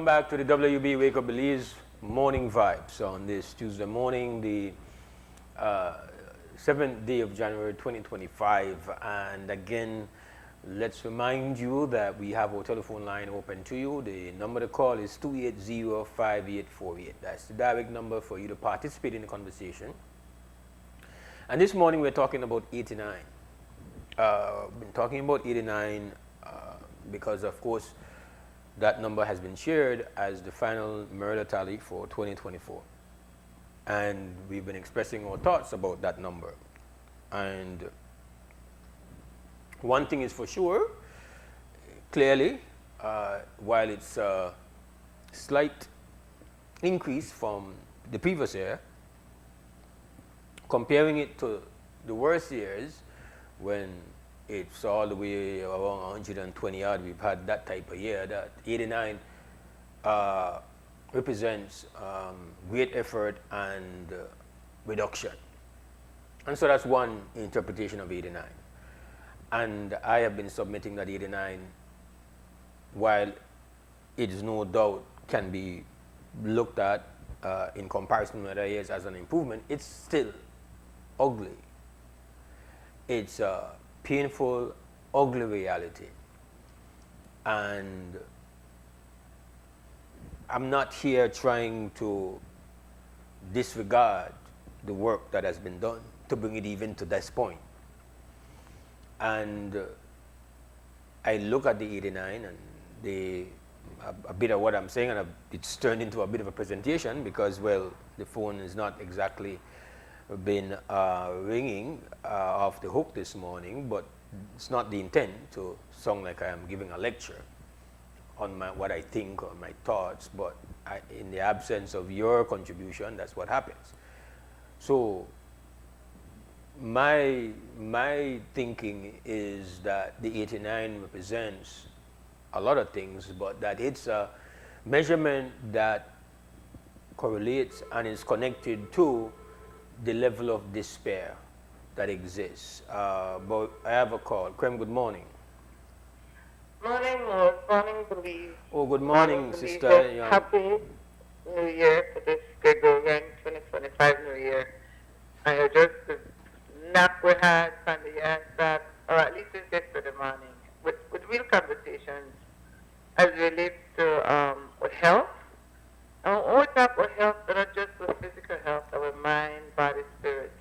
Welcome back to the WB Wake Up Belize Morning Vibes on this Tuesday morning, the 7th day of January 2025. And again, let's remind you that we have our telephone line open to you. The number to call is 280-5848. That's the direct number for you to participate in the conversation. And this morning we're talking about 89. Been talking about 89 because, of course, that number has been shared as the final murder tally for 2024. And we've been expressing our thoughts about that number. And one thing is for sure, clearly, while it's a slight increase from the previous year, comparing it to the worst years when it's all the way around 120 odd, we've had that type of year, that 89 represents great effort and reduction. And so that's one interpretation of 89. And I have been submitting that 89, while it is no doubt can be looked at in comparison with other years as an improvement, it's still ugly. It's a painful, ugly reality. And I'm not here trying to disregard the work that has been done to bring it even to this point. And I look at the 89 and a bit of what I'm saying, and it's turned into a bit of a presentation because, well, the phone is not exactly been ringing off the hook this morning, but it's not the intent to sound like I am giving a lecture on what I think or my thoughts, but in the absence of your contribution, that's what happens. So my thinking is that the 89 represents a lot of things, but that it's a measurement that correlates and is connected to the level of despair that exists. But I have a call. Krem, good morning. Morning, Mose. Morning, Belize. Oh, good morning, sister. Yeah. Happy New Year for this Gregorian 2025 New Year. I just nap we had from the year that, or at least since yesterday morning, with real conversations as it relates to with health. And all talk with health, but not just with physical health, our mind, body, spirit.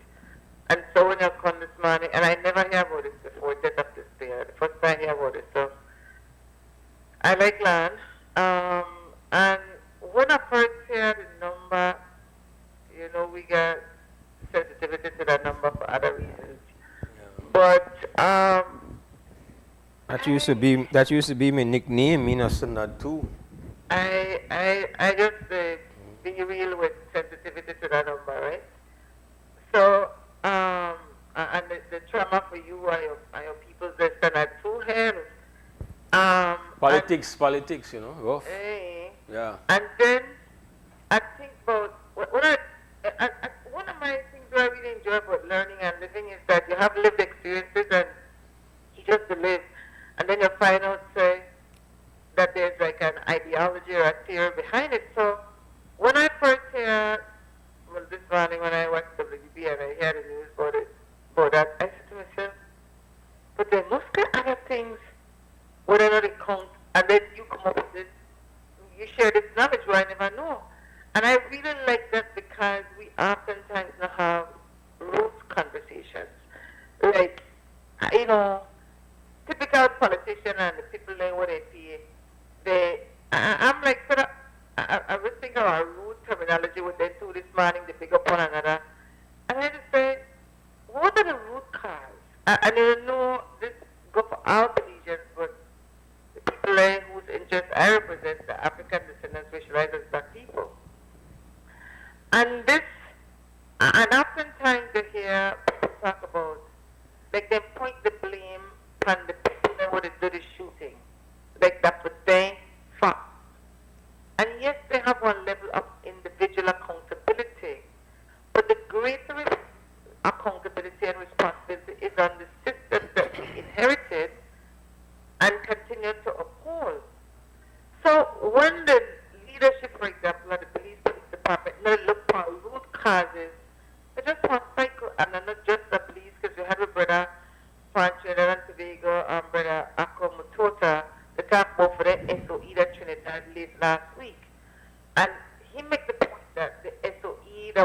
And so when I come this morning, and I never hear about this before, death of despair. The first time I hear about this stuff, I like land. And when I first hear the number, you know, we got sensitivity to that number for other reasons. Yeah. But that used to be my nickname, me not saying that too. I just be real with sensitivity to that number, right? So and the trauma for you and your people that's done at 2 hands. Politics, you know, rough. Yeah. And then I think about one of my things that I really enjoy about learning and living is that you have lived experiences and you just live, and then you find out, say, that there's like an ideology or a theory behind it. So when I first hear, well, this morning when I watched WB and I hear the news about that, I said to myself, but there must be other things whether or not it counts, and then you come up with this, you share this knowledge where I never know. And I really like that because we oftentimes not have root conversations. Like, you know, typical politician and the people there what they pay, I'm like, sort of, I was thinking about root terminology with them too this morning, they pick up one another. And I just say, what are the root cause? I don't know this go for our religions, but the people there whose interests I represent, the African descendants, racialized as black people. And this, and oftentimes they hear people talk about, like they point the blame on the people that would do the shooting. Like that would they fault. And yes, they have one level of individual accountability, but the greater accountability and responsibility is on the systems that we inherited and continue to uphold. So when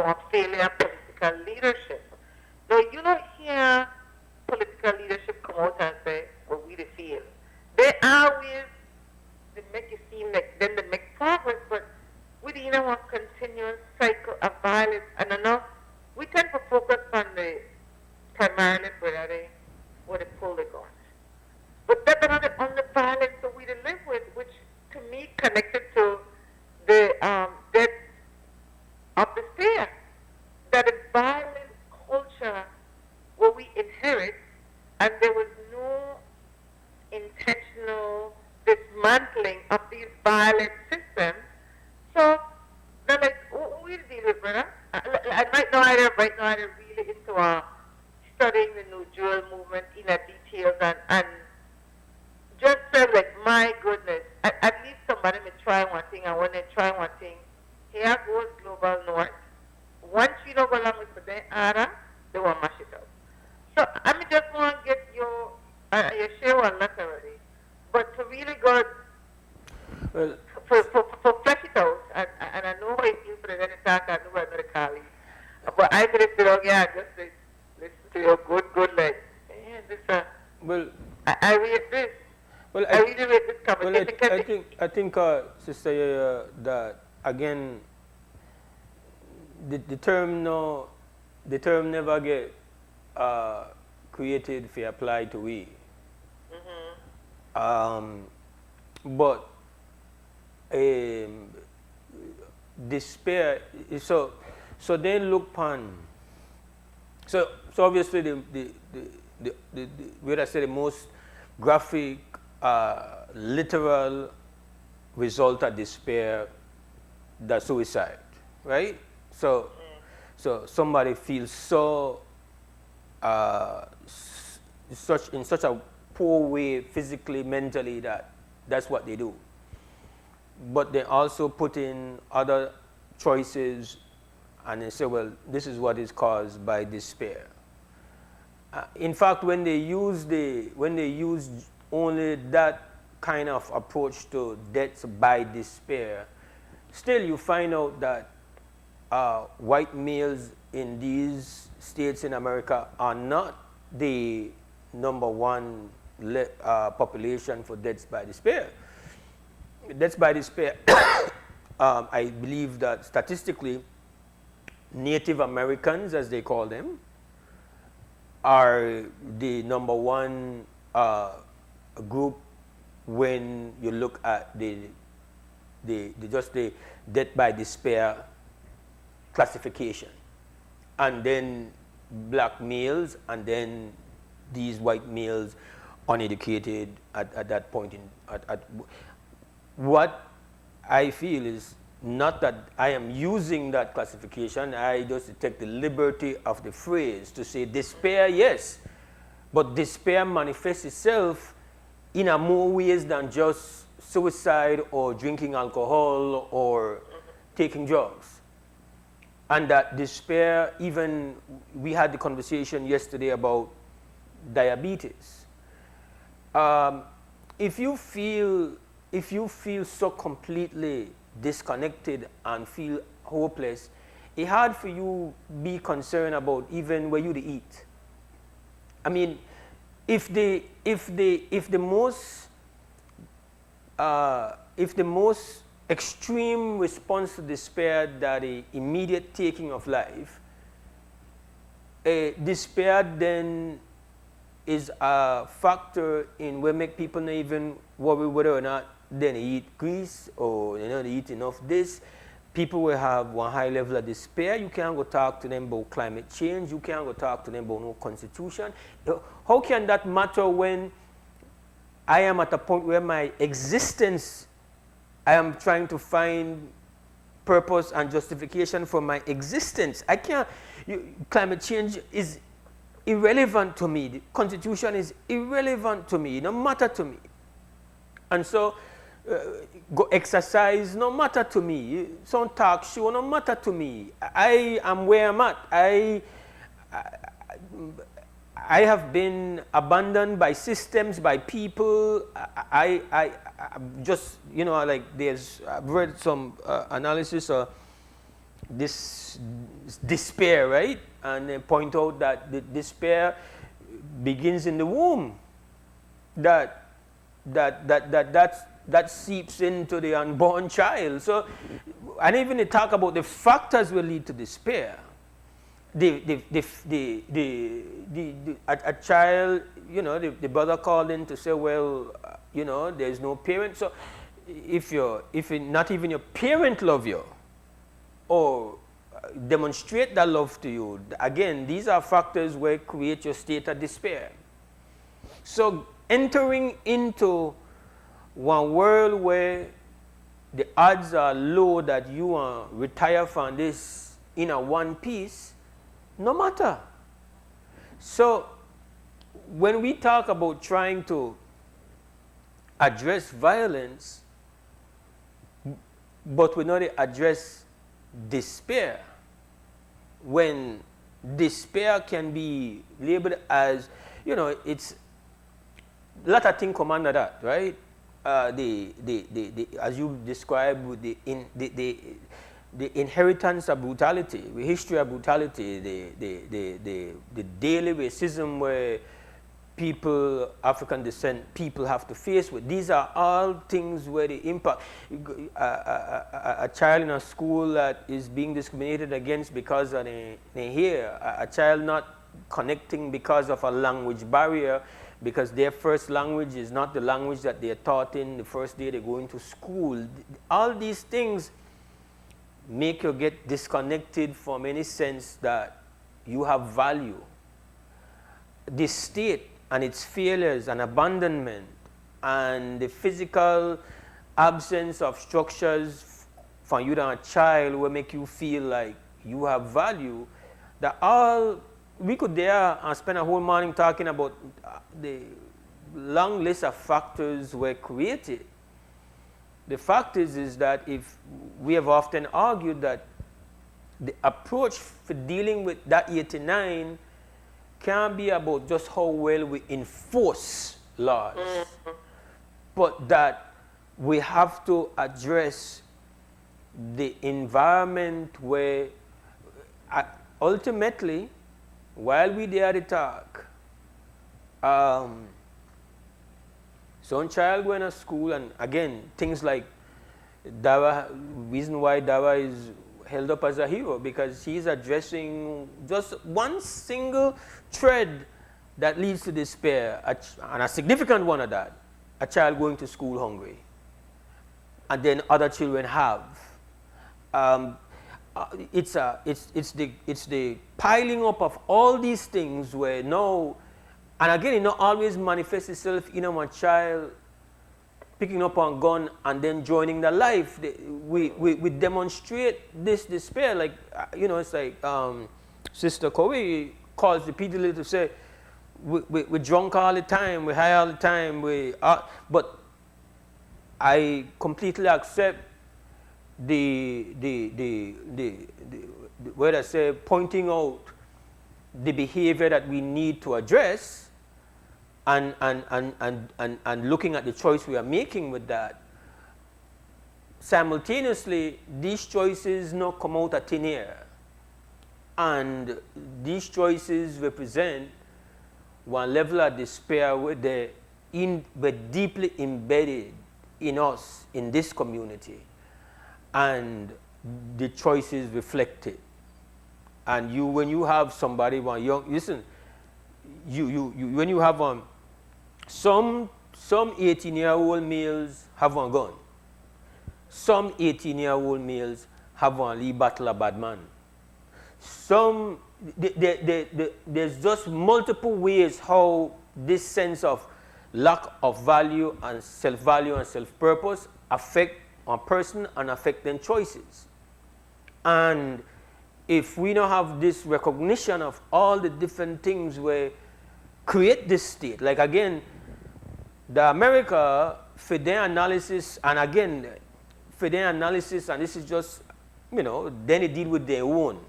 our failure of political leadership. Now, you don't hear political leadership come out and say, well, we the fail. They always they make it seem like then they make progress, but within our continuous cycle of violence, and enough, we tend to focus on the primarily where they pull the guns. But that's another on the violence that we live with, which to me connected to the death of despair. That is violent culture where we inherit, and there was no intentional dismantling of these violent systems. So they're like, oh, we'll deal with brother. And right now I'm really into studying the New Jewel movement in a details and just said like, my goodness, at least somebody may try one thing, and when they try one thing, here goes global north. Once you don't go along with the other, they will mash it up. So I mean, just want to get your share one lot already, but to really go Well, for flesh it out, and I know how it feels for the other talk, I know I'm not a colleague, but I could have said, oh yeah, just listen to your good leg. Yeah, this well, I read this. well, I really read this well, conversation. I think, Sister, that again, the term never get created for apply to we. But despair. So then look upon. So obviously the where I say the most graphic, literal result of despair, the suicide, right? So somebody feels so in such a poor way, physically, mentally, that's what they do. But they also put in other choices, and they say, well, this is what is caused by despair. In fact, when they use only that kind of approach to deaths by despair, still you find out that white males in these states in America are not the number one population for deaths by despair. Deaths by despair, I believe that statistically, Native Americans, as they call them, are the number one group when you look at the death by despair classification, and then black males, and then these white males, uneducated at that point what I feel is not that I am using that classification, I just take the liberty of the phrase to say despair, yes, but despair manifests itself in a more ways than just suicide or drinking alcohol or taking drugs. And that despair, even we had the conversation yesterday about diabetes. If you feel so completely disconnected and feel hopeless, it's hard for you be concerned about even where you to eat. I mean, if the most extreme response to despair that the immediate taking of life, despair then is a factor in what make people not even worry whether or not they eat grease or they eat enough this. People will have one high level of despair. You can't go talk to them about climate change. You can't go talk to them about no constitution. How can that matter when I am at a point where my existence, I am trying to find purpose and justification for my existence? I can't, climate change is irrelevant to me. The constitution is irrelevant to me, no matter to me. And so, go exercise, no matter to me. Some talk show, no matter to me. I am where I'm at. I have been abandoned by systems, by people. I just, like I've read some analysis this despair, right? And they point out that the despair begins in the womb. That seeps into the unborn child. So, and even they talk about the factors will lead to despair. A child, you know, the brother called in to say, well, you know, there's no parent. So, if not even your parent love you, or demonstrate that love to you, again, these are factors where create your state of despair. So, entering into one world where the odds are low that you will retire from this in a one piece, no matter. So when we talk about trying to address violence, but we not address despair, when despair can be labeled as, you know, it's a lot of things come under that, right? As you described, with the inheritance of brutality, the history of brutality, the daily racism where people, African descent people have to face with. These are all things where the impact, a child in a school that is being discriminated against because of their hair, a child not connecting because of a language barrier, because their first language is not the language that they're taught in the first day they go into school. All these things make you get disconnected from any sense that you have value. The state and its failures and abandonment and the physical absence of structures for you than a child will make you feel like you have value. That all, we could there and spend a whole morning talking about the long list of factors were created. The fact is that if we have often argued that the approach for dealing with that 89 can't be about just how well we enforce laws, but that we have to address the environment where ultimately, while we there at the talk, some child going to school, and again, things like Dawa, reason why Dawa is held up as a hero, because he's addressing just one single thread that leads to despair, and a significant one of that, a child going to school hungry, and then other children have. It's the piling up of all these things where no, and again, it not always manifests itself in a child picking up a gun and then joining the life. We demonstrate this despair, like, you know, it's like Sister Corey calls repeatedly to say, we're drunk all the time, we're high all the time, but I completely accept where I say pointing out the behavior that we need to address, and looking at the choice we are making with that. Simultaneously, these choices not come out of thin air, and these choices represent one level of despair where they're deeply embedded in us, in this community, and the choices reflect it. And when you have somebody, listen, when you have some 18-year-old males have one gun. Some 18-year-old males have one Lee battle a bad man. There's just multiple ways how this sense of lack of value and self-value and self-purpose affect a person and affect their choices. And if we don't have this recognition of all the different things where create this state, like again, the America, for their analysis, and again, for their analysis, and this is just, you know, then they deal with their own.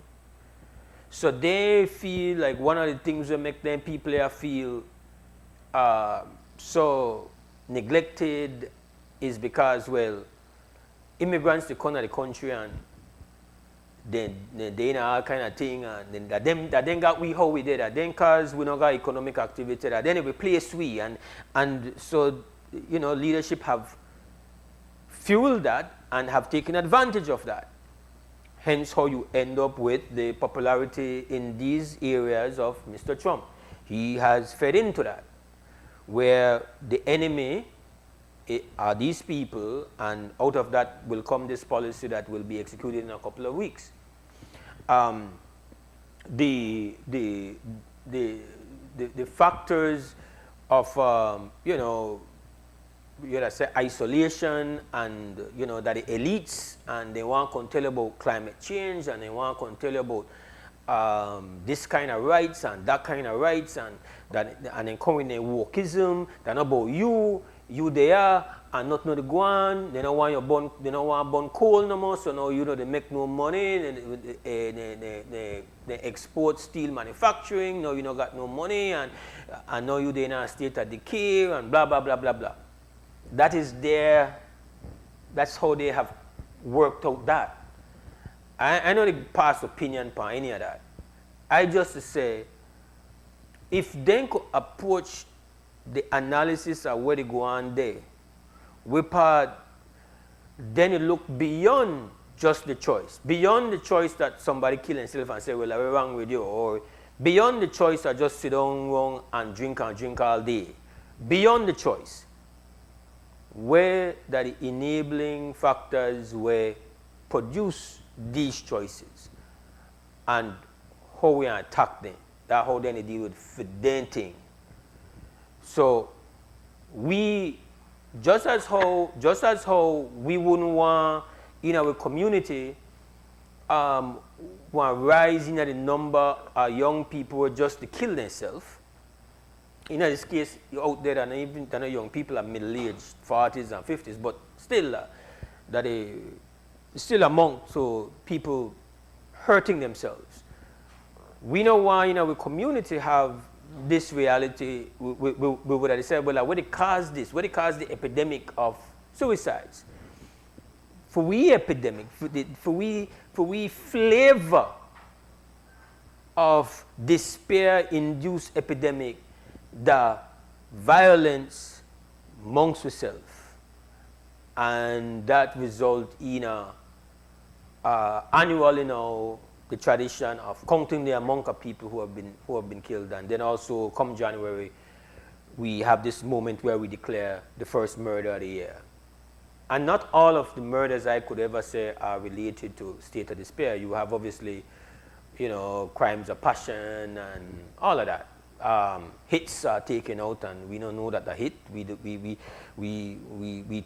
So they feel like one of the things that make them people here feel so neglected is because, well, immigrants, they come to the country and they in all kind of thing, and then that then got we how we did that. Then cause we don't got economic activity that then it replace we, and so leadership have fueled that and have taken advantage of that. Hence how you end up with the popularity in these areas of Mr. Trump. He has fed into that, where the enemy are these people, and out of that will come this policy that will be executed in a couple of weeks. The factors of say isolation, and that the elites, and they want to tell you about climate change, and they want to tell you about this kind of rights and that kind of rights, and then coming in wokeism, they're not about you there, and not know the go on. They don't want you burn, they don't want burn coal no more, so now they make no money, and they export steel manufacturing, now you don't got no money, and now you're in a state of decay, and blah blah blah blah blah. That's how they have worked out that. I know they pass opinion on any of that. I just say, if they could approach the analysis of where they go on there, then you look beyond just the choice. Beyond the choice that somebody kill himself and say, well, I'm wrong with you. Or beyond the choice that just sit down wrong and drink all day. Beyond the choice. Where that the enabling factors were produce these choices. And how we attack them. That's how then they deal with fidenting. So we just as how we wouldn't want in our community want rise in the number of young people just to kill themselves. In this case, out there, and even young people are middle-aged, 40s and 50s, but still that they still among so people hurting themselves. We know why in our community have this reality. We would have said, well, what it caused this? What it caused the epidemic of suicides? For we epidemic, for we flavor of despair-induced epidemic, the violence amongst ourselves, and that result in annual, the tradition of counting the amount of people who have been killed, and then also come January, we have this moment where we declare the first murder of the year. And not all of the murders I could ever say are related to state of despair. You have obviously, crimes of passion and all of that. Hits are taken out, and we don't know that the hit. We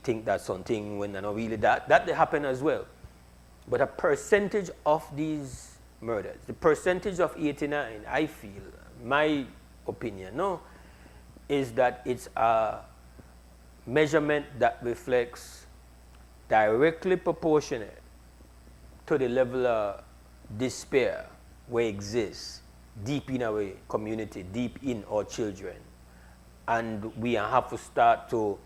think that's something when they're not really that they happen as well. But a percentage of these murders, the percentage of 89, I feel, my opinion, is that it's a measurement that reflects directly proportionate to the level of despair where exists deep in our community, deep in our children. And we have to start to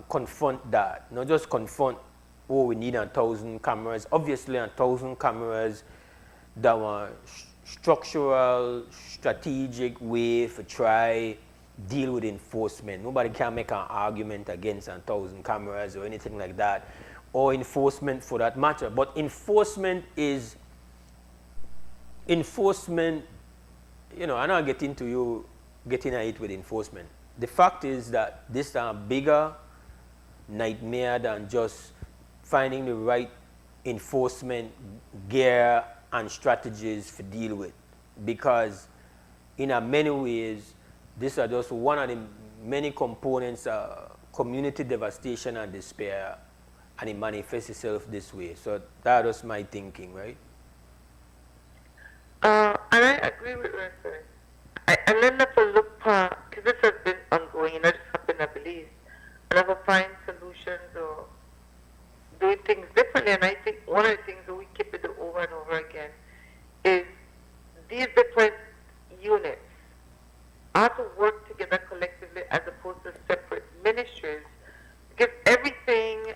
confront that, not just confront, we need 1,000 cameras. Obviously 1,000 cameras that were structural, strategic way to try deal with enforcement. Nobody can make an argument against 1,000 cameras or anything like that, or enforcement for that matter. But enforcement, I'm not getting to you getting at it with enforcement. The fact is that this is a bigger nightmare than just finding the right enforcement gear and strategies to deal with. Because in many ways, these are just one of the many components of community devastation and despair, and it manifests itself this way. So that was my thinking, right? And I agree with what you're saying. And then have to look past, because this has been ongoing, and I just happen to believe, and have to find solutions or do things differently. And I think one of the things that we keep it over and over again is these different units have to work together collectively as opposed to separate ministries, because everything,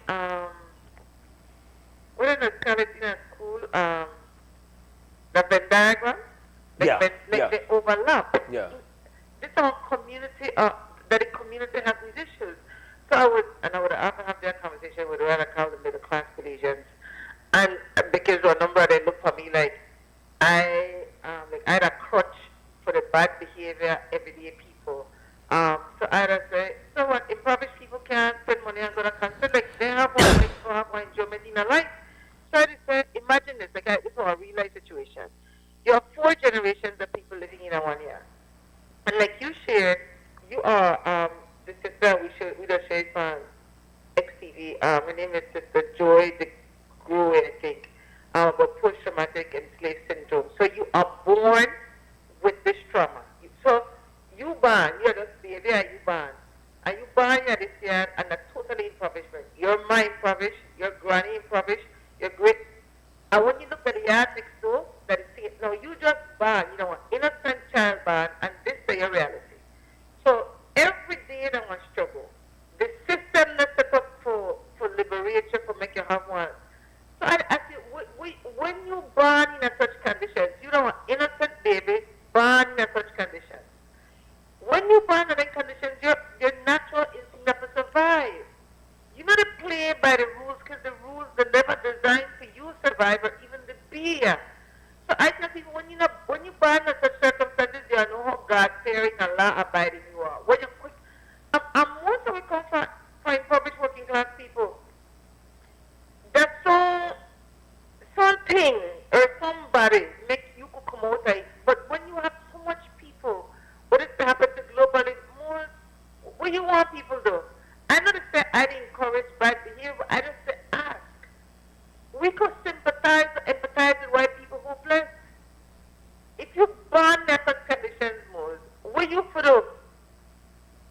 whether it's college in a school, the Venn diagram, Yeah, yeah. they overlap. Yeah. This our community, that the community has these issues. So I would often have that conversation with what I call the middle class Belizeans, and because a number of them look for me like I had a crutch for the bad behavior everyday people. So I had say, so what? Impoverished people can't spend money and go to concert. Like they have one life, they have one enjoyment in their life. So I just said, imagine this, like this is a real life situation. You have 4 generations of people living in a 1 year. And like you shared, you are the sister we just shared from XTV. Her name is Sister Joy the Grew, I think, about post-traumatic and slave syndrome. So you are born with this trauma. So you born, you're just baby, and you born. And you born here this year and are totally impoverishment. Your mind impoverished, your granny impoverished, your great. And when you look at the yard next door, that is now you just born, you know, an innocent child born, and this is your reality. So every day they want struggle. The system that's set up for liberation, for make you have one. So I say, when you born in such conditions, you know, an innocent baby born in such conditions. When you born in such conditions, your natural instinct to survive. You know, they play by the rules because the rules are never designed for you survive or even to be here. So I tell people, when you born in such circumstances, you know how God-fearing and law-abiding you are. When you're quick, and most of it comes from impoverished working class people. That something or somebody make you could come out of it. But when you have so much people, what is to happen to globally more? What you want people to do? I know they say I encourage bad behavior. I just say ask. We could sympathize or empathize with white people who are blessed. If you born in such conditions, Mose, what you for do?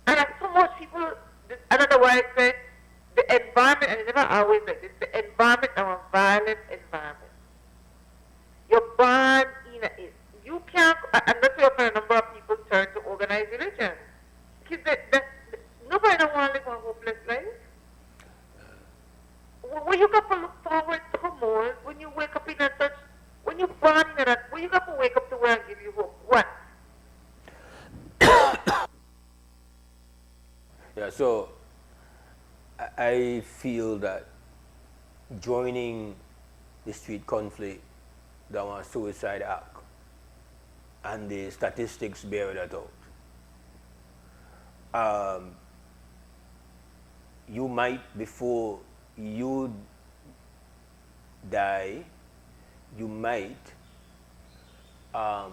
And so much people, I don't know why I say the environment, and it's never always like this, the environment is a violent environment. You're born in it. You can't, and that's why a number of people turn to organized religion. Because nobody don't want to live a hopeless life. When you got to look forward to more, when you wake up in a such, when you're born in that, when you got to wake up to where and give you hope, what? Yeah, so I feel that joining the street conflict, that was suicide act, and the statistics bear that out. You might, before you die, you might, and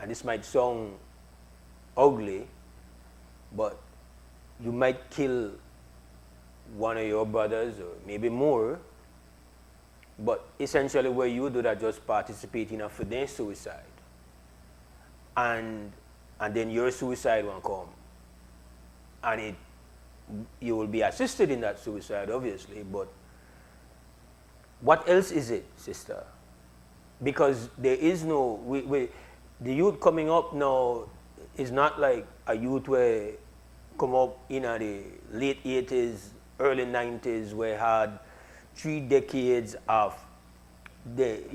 this might sound ugly, but you might kill one of your brothers or maybe more, but essentially what you do that just participate in a for their suicide. And then your suicide will come. And you will be assisted in that suicide, obviously, but what else is it, sister? Because there is no, the youth coming up now is not like a youth where come up in the late 80s, early 90s, where had 3 decades of they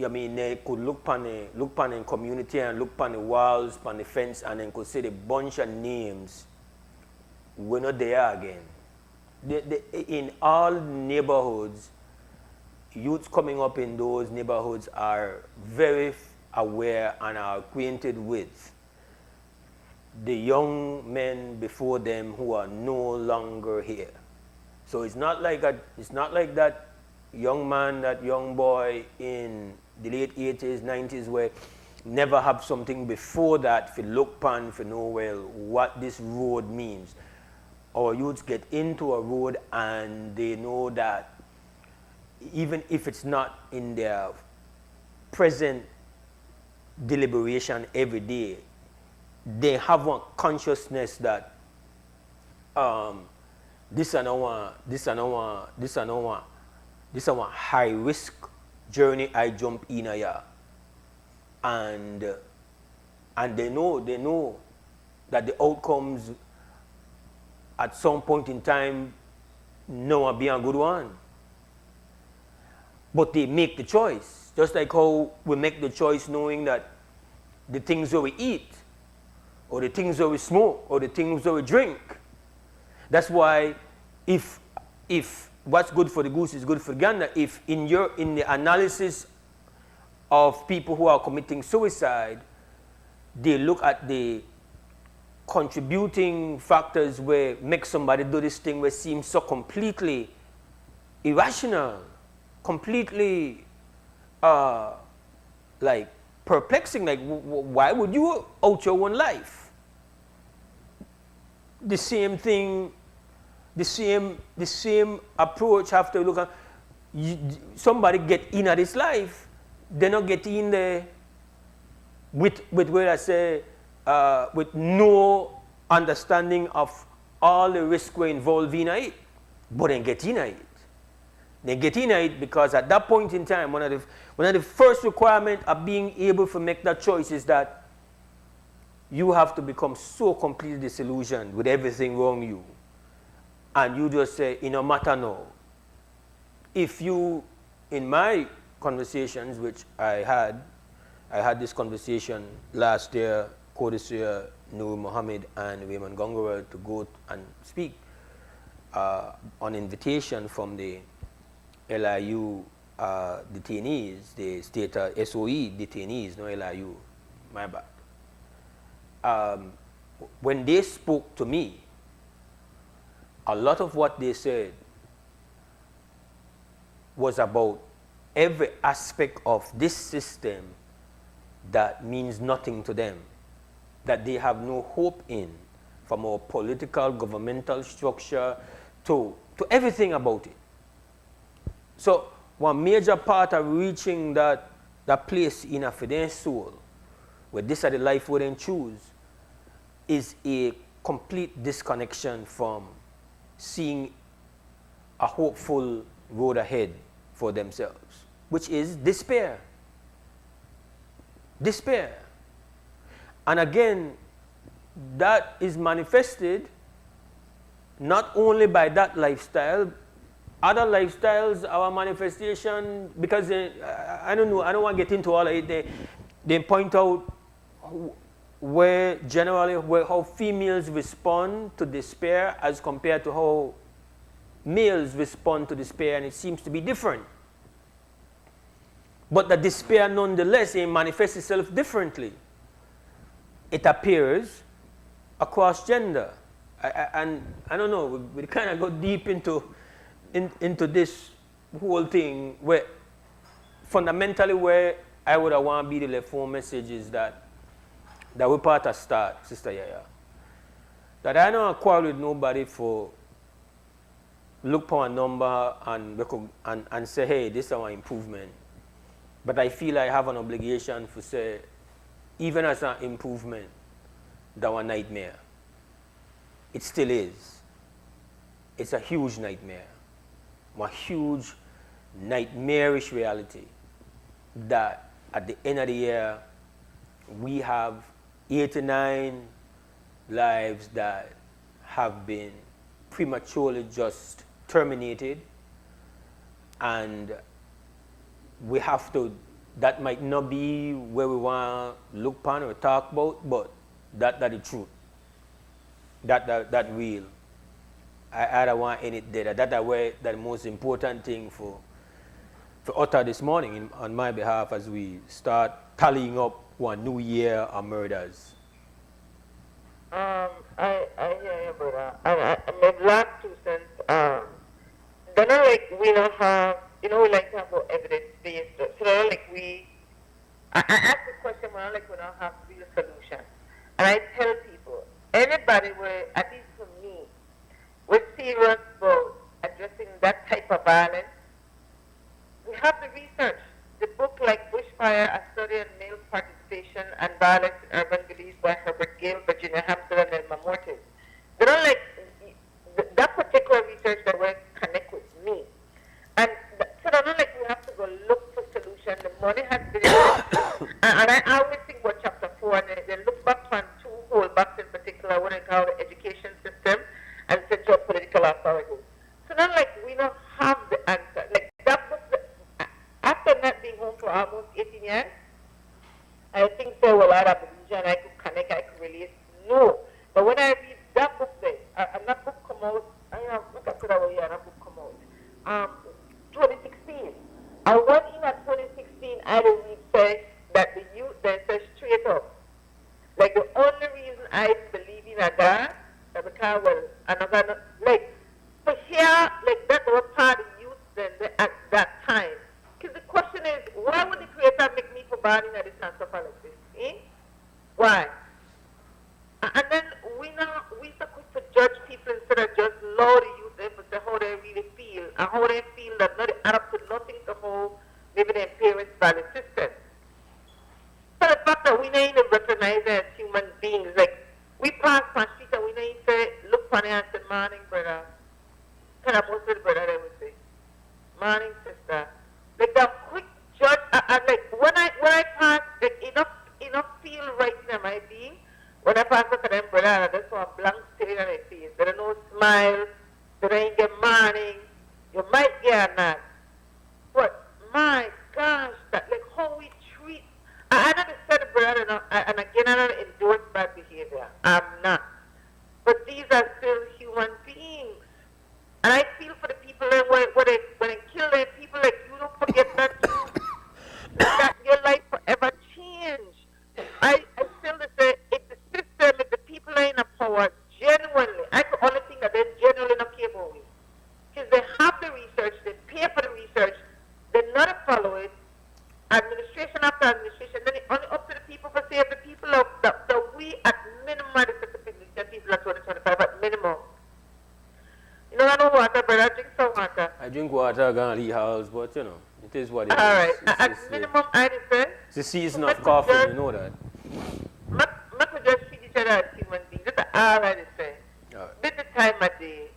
could look upon the community and look upon the walls, upon the fence, and then could see the bunch of names. We're not there again. In all neighborhoods, youths coming up in those neighborhoods are very aware and are acquainted with the young men before them who are no longer here. So it's not like that young man, that young boy in the late 80s, 90s, where never have something before that for look upon, for know well what this road means. Our youths get into a road and they know that even if it's not in their present deliberation every day, they have one consciousness that this is a high risk journey I jump in here, and they know that the outcomes at some point in time no one be a good one, but they make the choice. Just like how we make the choice knowing that the things that we eat, or the things that we smoke, or the things that we drink. That's why if what's good for the goose is good for the gander, if in the analysis of people who are committing suicide, they look at the contributing factors where make somebody do this thing where seems so completely irrational, completely like perplexing, like why would you out your own life? The same thing, the same approach have to look at somebody get in at this life, they not get in there with where I say with no understanding of all the risk we're involved in it, but then get in it. They get in it because at that point in time, one of the first requirements of being able to make that choice is that you have to become so completely disillusioned with everything wrong with you. And you just say, it no matter now. If you, in my conversations, which I had this conversation last year, Kodisir, Noor Mohammed, and Raymond Gongora to go and speak on invitation from the LIU detainees, the state SOE detainees, no LIU, my bad. When they spoke to me, a lot of what they said was about every aspect of this system that means nothing to them, that they have no hope in, from our political, governmental structure to everything about it. So one major part of reaching that place in a their soul, where this are the life we then choose, is a complete disconnection from seeing a hopeful road ahead for themselves, which is despair. Despair. And again, that is manifested not only by that lifestyle, other lifestyles, our manifestation, because I don't know, I don't want to get into all of it. They point out where generally how females respond to despair as compared to how males respond to despair, and it seems to be different. But the despair nonetheless, it manifests itself differently. It appears across gender. And I don't know, we kind of go deep into this whole thing where fundamentally where I would have want to be the left home message is that we part of start, Sister Yaya. That I don't quarrel with nobody for look for a number and say, hey, this is our improvement. But I feel I have an obligation to say, even as an improvement, that was a nightmare. It still is. It's a huge nightmare. A huge nightmarish reality that at the end of the year, we have 89 lives that have been prematurely just terminated, and we have to, that might not be where we want to look upon or talk about, but that is truth. That real. I don't want any data. That's the most important thing for utter this morning on my behalf as we start tallying up one new year of murders. I hear you, brother. And my last 2 cents, they're not like we don't have, we like to have more evidence-based. So they're not like I ask the question, but not like we don't have real solutions. And I tell people, anybody where, at least for me, we're serious about addressing that type of violence, we have the research. The book like Bushfire, A Study on Male Participation and Violence in Urban Beliefs by Herbert Gale, Virginia Hampton, and Elma Mortis. They don't like that particular research that will connect with me. And so they're not like we have to go look for solutions. The money has been and I always think about chapter 4 and they look back on 2 whole backs in particular, what I call the education system and central political authority. So not like we don't have the answer. Like that book, after not being home for I have the vision, I could connect, I could relate. No. But when I read that book there, and that book come out, I have, look at that way, and that book come out. 2016. I went in at 2016, I read say that the youth then says straight up. Like the only reason I believe in a God, because well, another like for here, like that was part of youth then at that time. Because the question is, why would the creator make me for bad in a distance of like this? Eh? Why? And then we so quick to judge people instead of just allow the youth them to say how they really feel and how they feel that not add up to nothing to how maybe their parents' value system. So the fact that we don't even recognize them as human beings, like we pass on street and we don't even say, look funny and say, morning brother. Kind of most of the brother they would say, morning sister. Like that quick judge, and like when I pass, like enough feel right in my being. When I pass up to them brother, I just want blank stare on their face. They don't know smile, they don't get morning. You might get that. But my gosh, that like how we treat. I never said brother, and again I don't endorse bad behavior. I'm not. But these are still human beings. And I feel for the people that when they kill their people, like you don't forget that too. That your life forever change. I still say if the system, if the people are in a power, genuinely, I can only think that they genuinely not care about me. Because they have the research, they pay for the research, they not follow it, administration after administration, then it's only up to the people to save the people of that we at minimum are the people at 2025 at minimum. You know, I don't water, but I drink some water. I drink water, I go to the house, but you know, it is what it is. All right. At It's minimum, I say. it's the season of coffee, you know that. Not just treat each other as human beings. That's all I say. All right. This the time of day.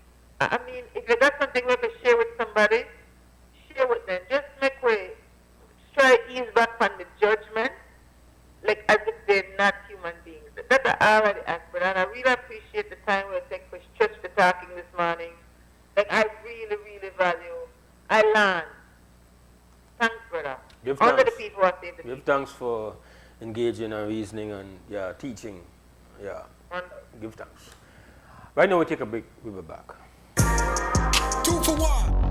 I mean, if you got something we can share with somebody, share with them. Just make way. Try to ease back from the judgment, like as if they're not human beings. That's all I ask, but and I really appreciate the time we take for stretch the talking this morning. Like I really, really value. I learn. Thanks, brother. Give Only thanks. the people are saying the Give people. thanks for engaging and reasoning and teaching. Yeah. Wonderful. Give thanks. Right now we take a break, we'll be back. 2 for 1.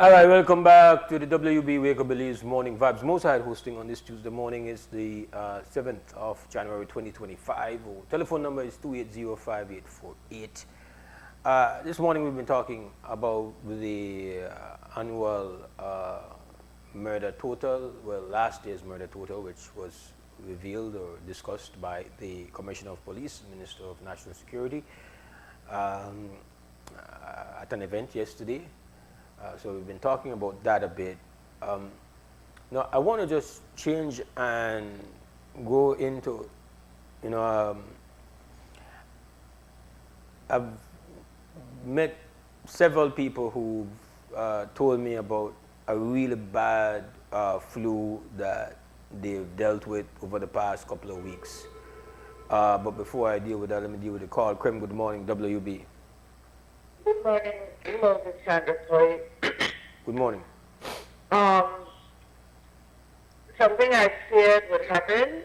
All right, welcome back to the WB Wake Up Belize Morning Vibes. Mose Hyde hosting on this Tuesday morning. Is the 7th of January 2025. Our telephone number is 280-5848. This morning we've been talking about the annual murder total, well, last year's murder total, which was revealed or discussed by the Commissioner of Police, Minister of National Security, at an event yesterday. So we've been talking about that a bit. Now I want to just change and go into, I've met several people who told me about a really bad flu that they've dealt with over the past couple of weeks. But before I deal with that, let me deal with the call. Krem, good morning, WB. Good morning. Moses Sandra Floyd. Good morning. Something I feared would happen.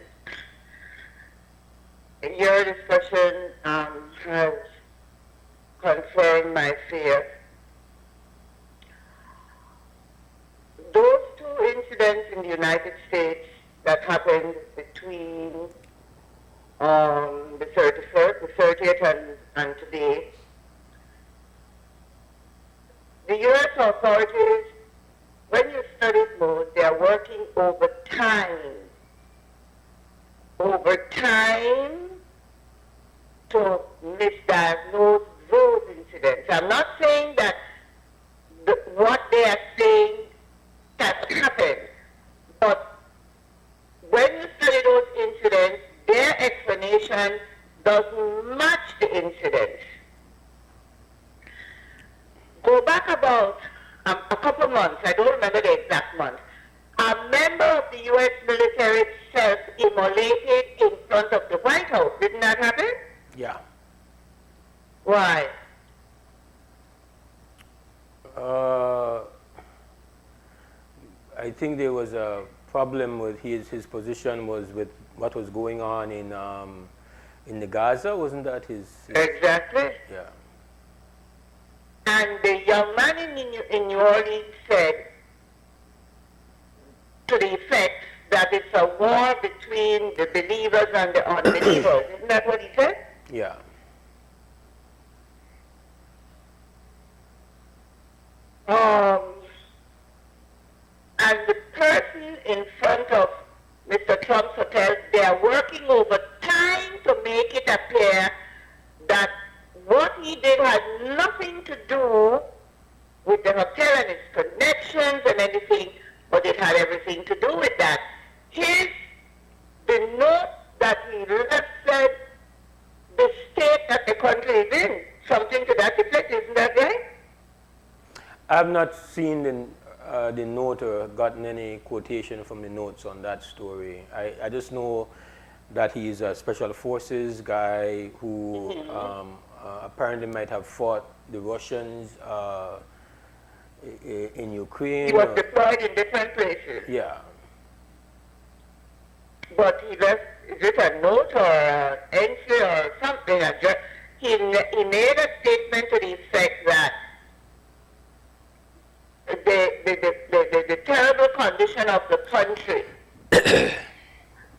Your discussion has confirmed my fear. Those two incidents in the United States that happened between the 30th and today, the U.S. authorities, when you study Mose, they are working overtime to misdiagnose those incidents. I'm not saying that what they are saying has happened, but when you study those incidents, their explanation doesn't match the incidents. Go back about a couple months, I don't remember the exact month, a member of the U.S. military self-immolated in front of the White House. Didn't that happen? Yeah. Why? I think there was a problem with his position was with what was going on in the Gaza. Wasn't that his? Exactly. Yeah. And the young man in New Orleans said to the effect that it's a war between the believers and the unbelievers. Isn't that what he said? Yeah. And the person in front of Mr. Trump's hotel, they are working overtime to make it appear that what he did had nothing to do with the hotel and its connections and anything, but it had everything to do with that. The note that he left said the state that the country is in, something to that effect, isn't that right? I've not seen the note or gotten any quotation from the notes on that story. I just know that he's a special forces guy who apparently might have fought the Russians in Ukraine. He was deployed in different places. Yeah. But he left, is it a note or an entry or something? He made a statement to the effect that the terrible condition of the country.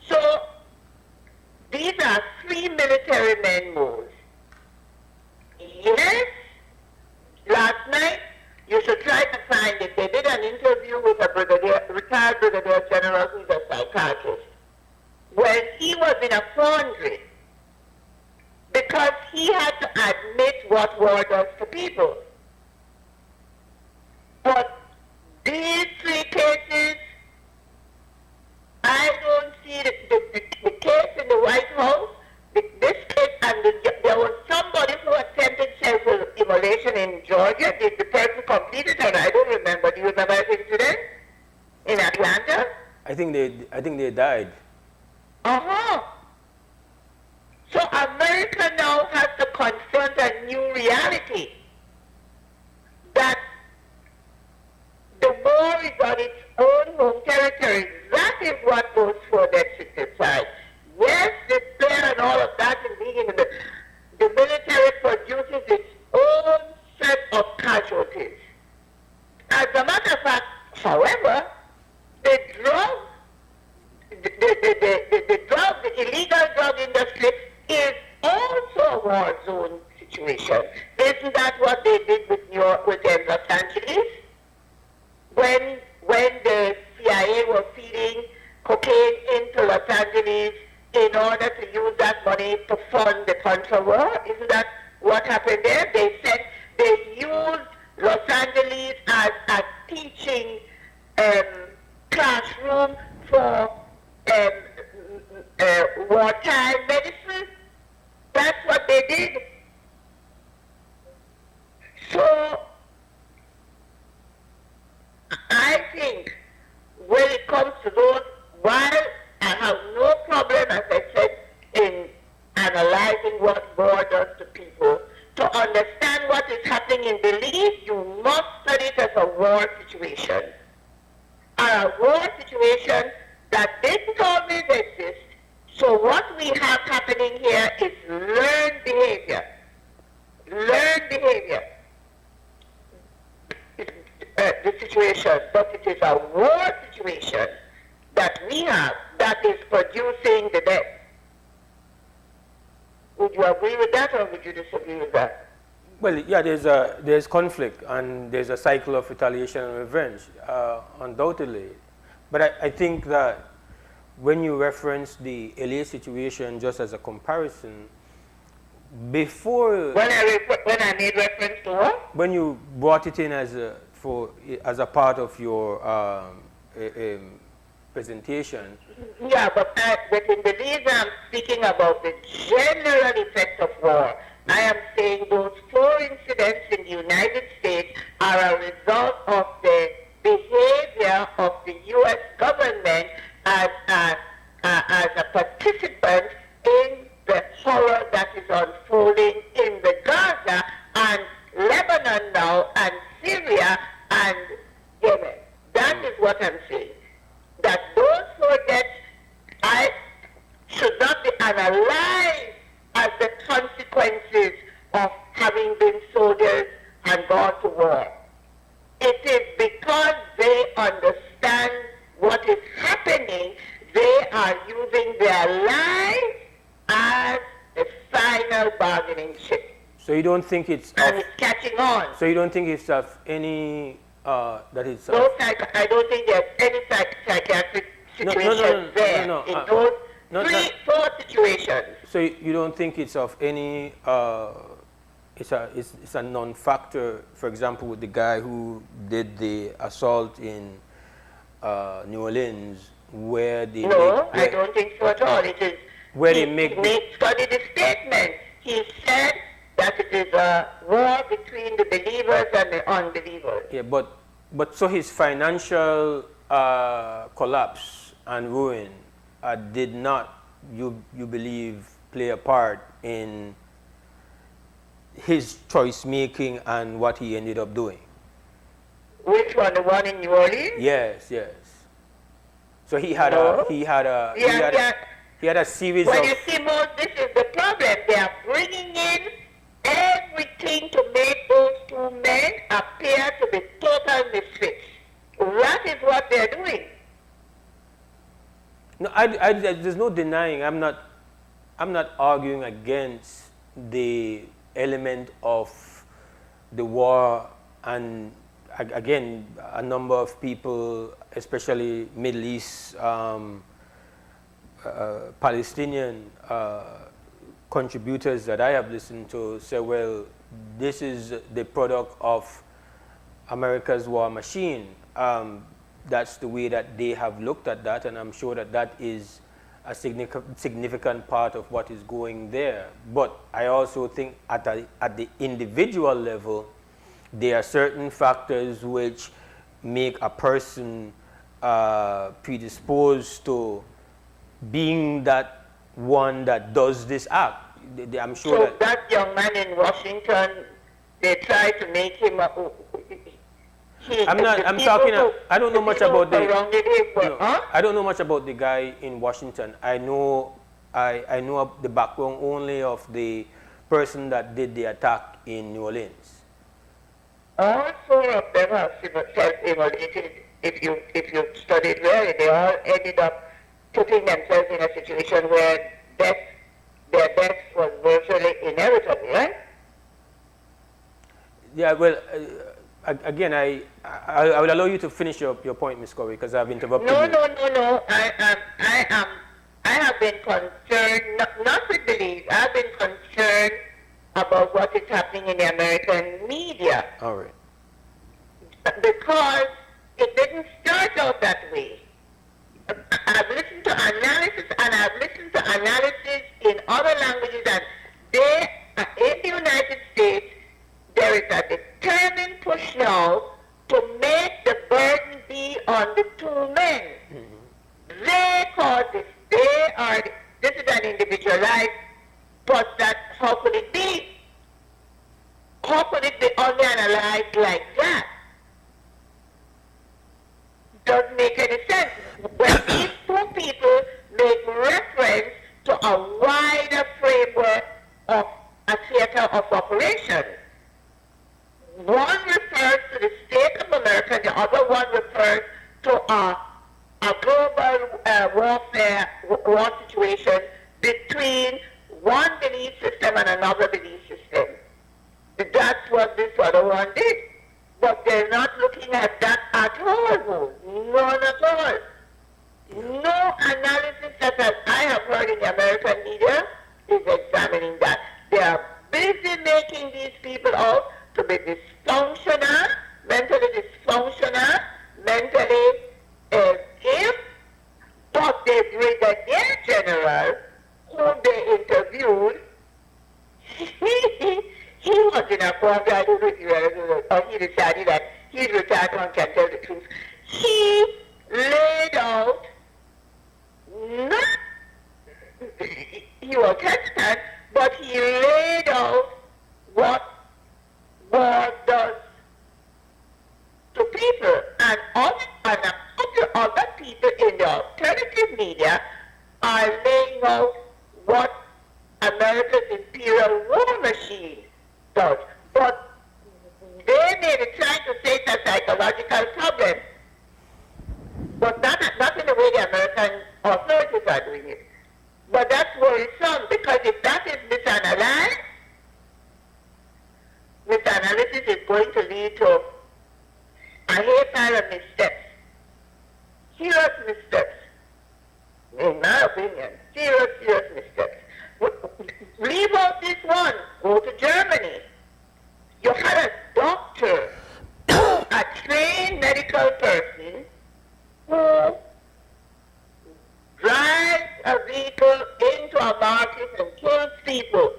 So these are three military men moves. Yes, last night you should try to find it. They did an interview with a retired brigadier general who's a psychiatrist. When he was in a quandary because he had to admit what war does to people. But these three cases, I don't see the case in the White House, this case, and there was somebody who attempted self-immolation in Georgia. Did the person complete it? And I don't remember. Do you remember that incident in Atlanta? I think they died. So America now has to confront a new reality that the war is on its own home territory. That is what goes for that exercise. Yes, despair and all of that is being in the military produces its own set of casualties. as a matter of fact, however, the illegal drug industry is also a war zone situation. Isn't that what they did with Los Angeles? When the CIA were feeding cocaine into Los Angeles in order to use that money to fund the Contra war? Isn't that what happened there? They said they used Los Angeles as a teaching classroom for wartime medicine. That's what they did. So I think when it comes to those, while I have no problem, as I said, in analyzing what war does to people, to understand what is happening in Belize, you must study it as a war situation. A war situation that didn't always exist. So what we have happening here is learned behavior. Learned behavior. The situation, but it is a war situation that we have that is producing the death. Would you agree with that, or would you disagree with that? Well, yeah, there's conflict and there's a cycle of retaliation and revenge, undoubtedly. But I think that when you reference the LA situation just as a comparison, before when I made reference to what? When you brought it in as a part of your presentation. Yeah, but in Belize I'm speaking about the general effect of war. I am saying those 4 incidents in the United States are a result of the behavior of the U.S. government as a participant in the horror that is unfolding in the Gaza and Lebanon now and Syria and Yemen. That is what I'm saying. That those 4 deaths should not be analyzed as the consequences of having been soldiers and gone to war. It is because they understand what is happening, they are using their lives as the final bargaining chip. So you don't think it's it's catching on. So you don't think it's of any that it's no, I don't think there's any psychiatric situation there in those 4 situations. So you don't think it's of any it's a non-factor, for example, with the guy who did the assault in New Orleans, where they I don't think so at all. It is where he, they make study the statement. He said that it is a war between the believers and the unbelievers. Yeah, but so his financial collapse and ruin did not, you believe, play a part in his choice making and what he ended up doing? Which one? The one in New Orleans? Yes. So he had a series well, of. You see, Mose, this is the problem. They are bringing in everything to make those 2 men appear to be total misfits. That is what they're doing. No, there's no denying. I'm not arguing against the element of the war, and again, a number of people, especially Middle East Palestinian contributors that I have listened to say, well, this is the product of America's war machine. That's the way that they have looked at that, and I'm sure that is a significant part of what is going there. But I also think at the individual level, there are certain factors which make a person predisposed to being that one that does this act. I'm sure so that young man in Washington, they try to make him a... I don't know much about I don't know much about the guy in Washington. I know the background only of the person that did the attack in New Orleans. all four of them have self-immolated. If you studied well, they all ended up putting themselves in a situation where their death was virtually inevitable, right? Yeah, well, again, I will allow you to finish your point, Ms. Corey, because I've interrupted No, you. no. I have been concerned, not with belief, I've been concerned about what is happening in the American media. All right. Because it didn't start out that way. I've listened to analysis and I've listened to analysis in other languages, and they, in the United States, there is a determined push now to make the burden be on the two men. Mm-hmm. They cause this. This is an individual life, but how could it be? How could it be only analyzed like that? Doesn't make any sense. When these two people make reference to a wider framework of a theater of operation, one refers to the state of America, the other one refers to a global warfare war situation between one belief system and another belief system. That's what this other one did. But they're not looking at that at all. None at all. No analysis that I have heard in the American media is examining that. They are busy making these people out to be dysfunctional, mentally dysfunctional, mentally ill, but the brigadier general whom they interviewed, he was in a program, I don't know if you ever, or he decided that he's retired and can tell the truth. He laid out, he was hesitant, but he laid out what war does to people. And other people in the alternative media are laying out what America's imperial war machine does. But they may be trying to say it's a psychological problem, but not in the way the American authorities are doing it. But that's worrisome, because if that is misanalyzed, misanalysis is going to lead to a hair of missteps. Serious missteps. In my opinion, serious missteps. Leave out this one. Go to Germany. You had a doctor, a trained medical person, who drives a vehicle into a market and kills people.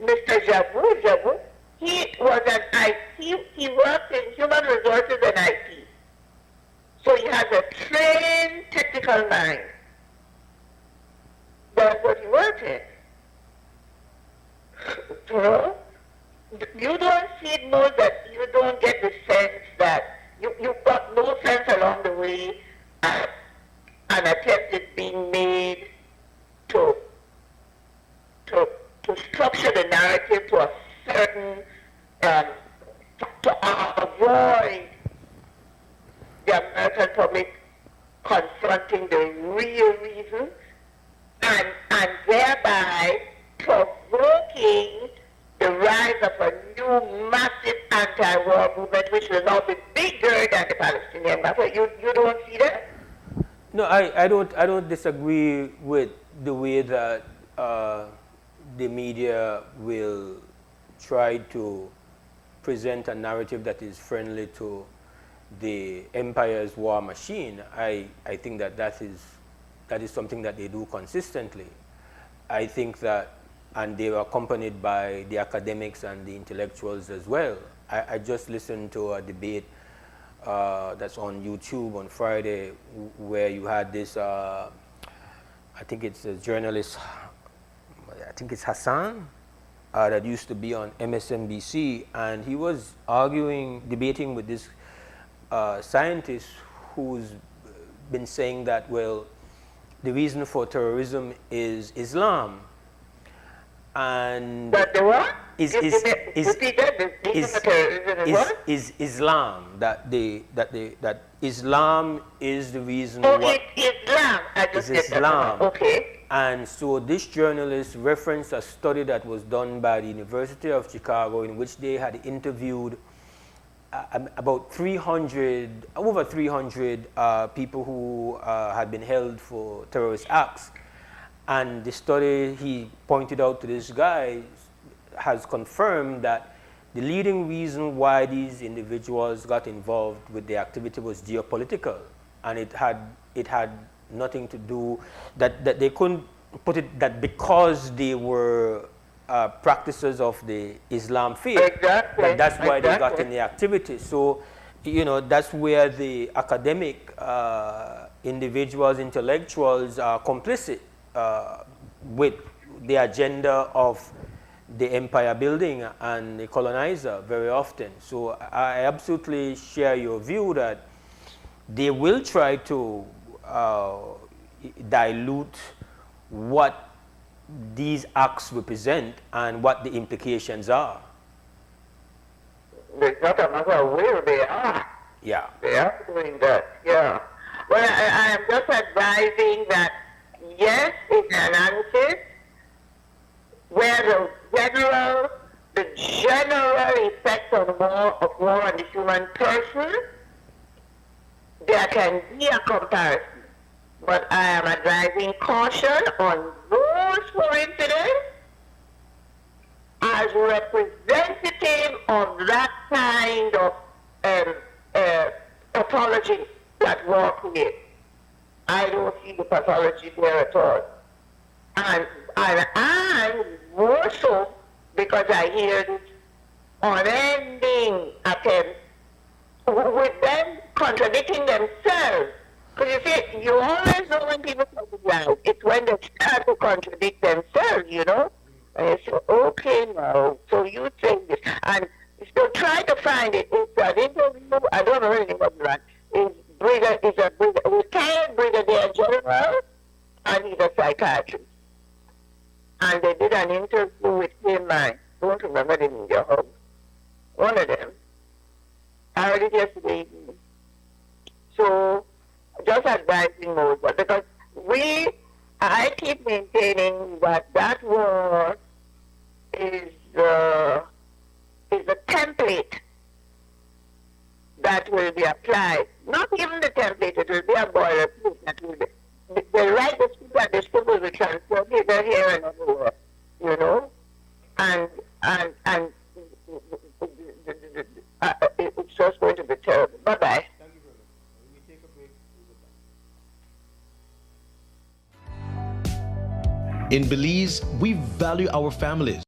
Mr. Jabu, he was an IT, he worked in human resources and IT. So he has a trained technical mind. That's what he worked in. So, you don't see, know that you don't get the sense that you've got no sense along the way an attempt is being made to structure the narrative to a certain, to avoid the American public confronting the real reasons and thereby provoking the rise of a new massive anti-war movement which will now be bigger than the Palestinian matter. You don't see that? No, I don't disagree with the way that the media will try to present a narrative that is friendly to the empire's war machine. I think that is something that they do consistently. I think that, and they are accompanied by the academics and the intellectuals as well. I just listened to a debate that's on YouTube on Friday, where you had this, I think it's a journalist, I think it's Hassan, that used to be on MSNBC, and he was debating with this scientist who's been saying that, well, the reason for terrorism is Islam. and That the what? is Give is me, is repeat that. Is what? Islam that Islam is the reason Oh, why it's Islam. I is just get that. Islam. Okay. And so this journalist referenced a study that was done by the University of Chicago in which they had interviewed about 300, over 300 people who had been held for terrorist acts. And the study he pointed out to this guy has confirmed that the leading reason why these individuals got involved with the activity was geopolitical, and it had nothing to do that they couldn't put it that because they were practices of the Islam faith, Exactly. that's why they got Exactly. in the activity. So, that's where the academic individuals, intellectuals are complicit with the agenda of the empire building and the colonizer very often. So I absolutely share your view that they will try to dilute what these acts represent and what the implications are. It's not a matter of where they are. Yeah. They are doing that. Yeah. Well, I am just advising that yes, it's an analysis where the general effect of war on the human person, there can be a comparison. But I am advising caution on those coincidences as representative of that kind of pathology that war creates. I don't see the pathology there at all. And I more so because I hear this unending attempt with them contradicting themselves. Because you see, you always know when people talk about it's when they start to contradict themselves, And you say, okay now, so you think this. And so try to find it. It's an interview, I don't know anything about that. It's a retired brigadier general, and he's a psychiatrist. And they did an interview with him, I don't remember the name, one of them. I heard it yesterday evening. So, just advising Mose, because I keep maintaining that war is a template that will be applied. Not even the template, it will be a boilerplate that will be. They write the script and the script will be translated here and everywhere, and it's just going to be terrible. Bye-bye. In Belize, we value our families.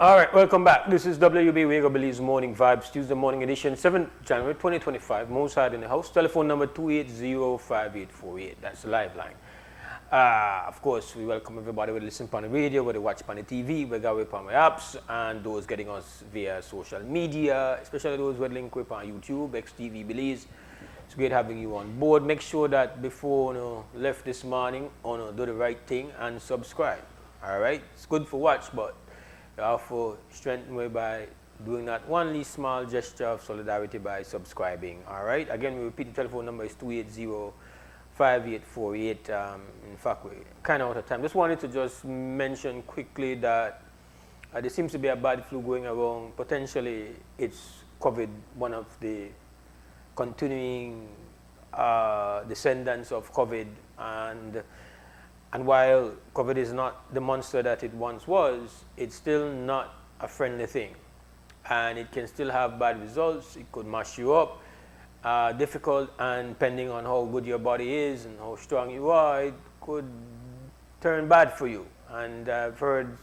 All right, welcome back. This is WB Wake Up Belize Morning Vibes, Tuesday morning edition, 7th January 2025. Mose Hyde in the house. Telephone number 280-5848. That's the live line. Of course, we welcome everybody who listen on the radio, whether watch on the TV, we got on my apps, and those getting us via social media, especially those who are linked with on YouTube, XTV Belize. It's great having you on board. Make sure that before left this morning, do the right thing and subscribe. All right, it's good for watch, but you have to strengthen way by doing that one least small gesture of solidarity by subscribing. All right. Again, we repeat the telephone number is 280-5848. In fact, we're kind of out of time. Just wanted to just mention quickly that there seems to be a bad flu going around. Potentially, it's COVID, one of the continuing descendants of COVID, and while COVID is not the monster that it once was, it's still not a friendly thing. And it can still have bad results. It could mash you up, difficult, and depending on how good your body is and how strong you are, it could turn bad for you. And I've heard,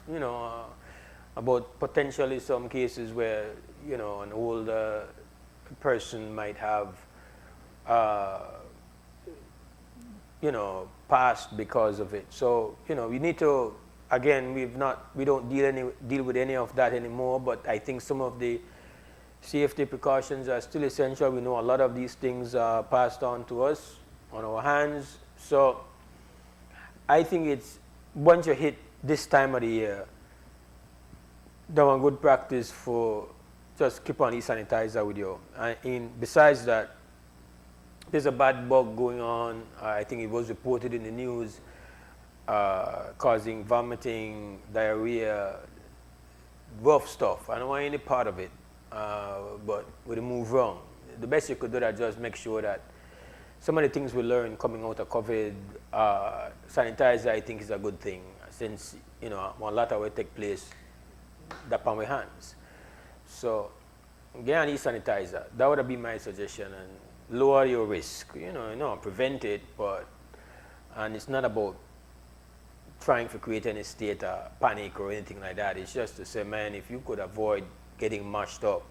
about potentially some cases where, an older person might have, passed because of it. So, we need to, again, we don't deal with any of that anymore, but I think some of the safety precautions are still essential. We know a lot of these things are passed on to us on our hands. So I think it's, once you hit this time of the year, that's one good practice for just keep on e-sanitizer with you. And besides that, there's a bad bug going on. I think it was reported in the news, causing vomiting, diarrhea, rough stuff. I don't want any part of it, but we move wrong. The best you could do that, just make sure that some of the things we learned coming out of COVID, sanitizer, I think is a good thing, since, a lot of it take place upon my hands. So get an e-sanitizer. That would be my suggestion, and lower your risk. Prevent it, and it's not about trying to create any state of panic or anything like that. It's just to say, man, if you could avoid getting mashed up,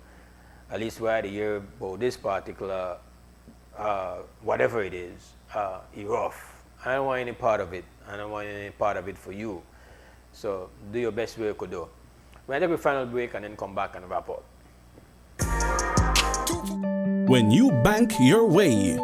at least we had a year about this particular, whatever it is, you're off. I don't want any part of it. I don't want any part of it for you. So do your best way you could do. We'll take a final break and then come back and wrap up. When you bank your way,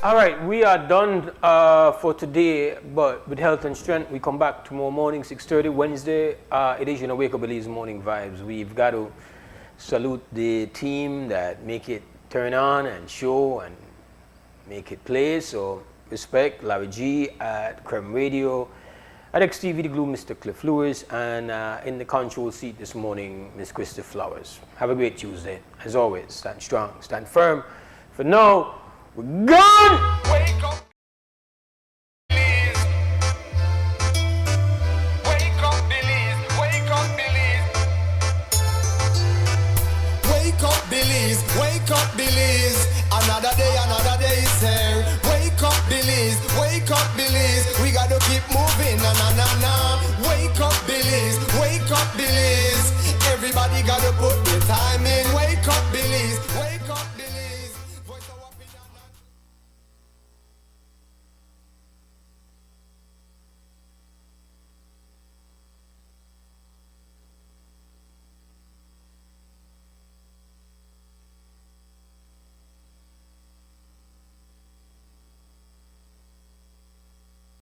All right, we are done for today, but with health and strength, we come back tomorrow morning, 6:30 Wednesday. It is, Wake Up Belize Morning Vibes. We've got to salute the team that make it turn on and show and make it play. So respect Larry G at Creme Radio, at XTV The Glue, Mr. Cliff Lewis, and in the control seat this morning, Miss Krista Flowers. Have a great Tuesday. As always, stand strong, stand firm. For now, we're gone! Wake up, Belize. Wake up, Belize. Wake up, Belize. Wake up, Belize. Wake up, Belize. Another day is here. Wake up, Belize. Wake up, Belize. We gotta keep moving.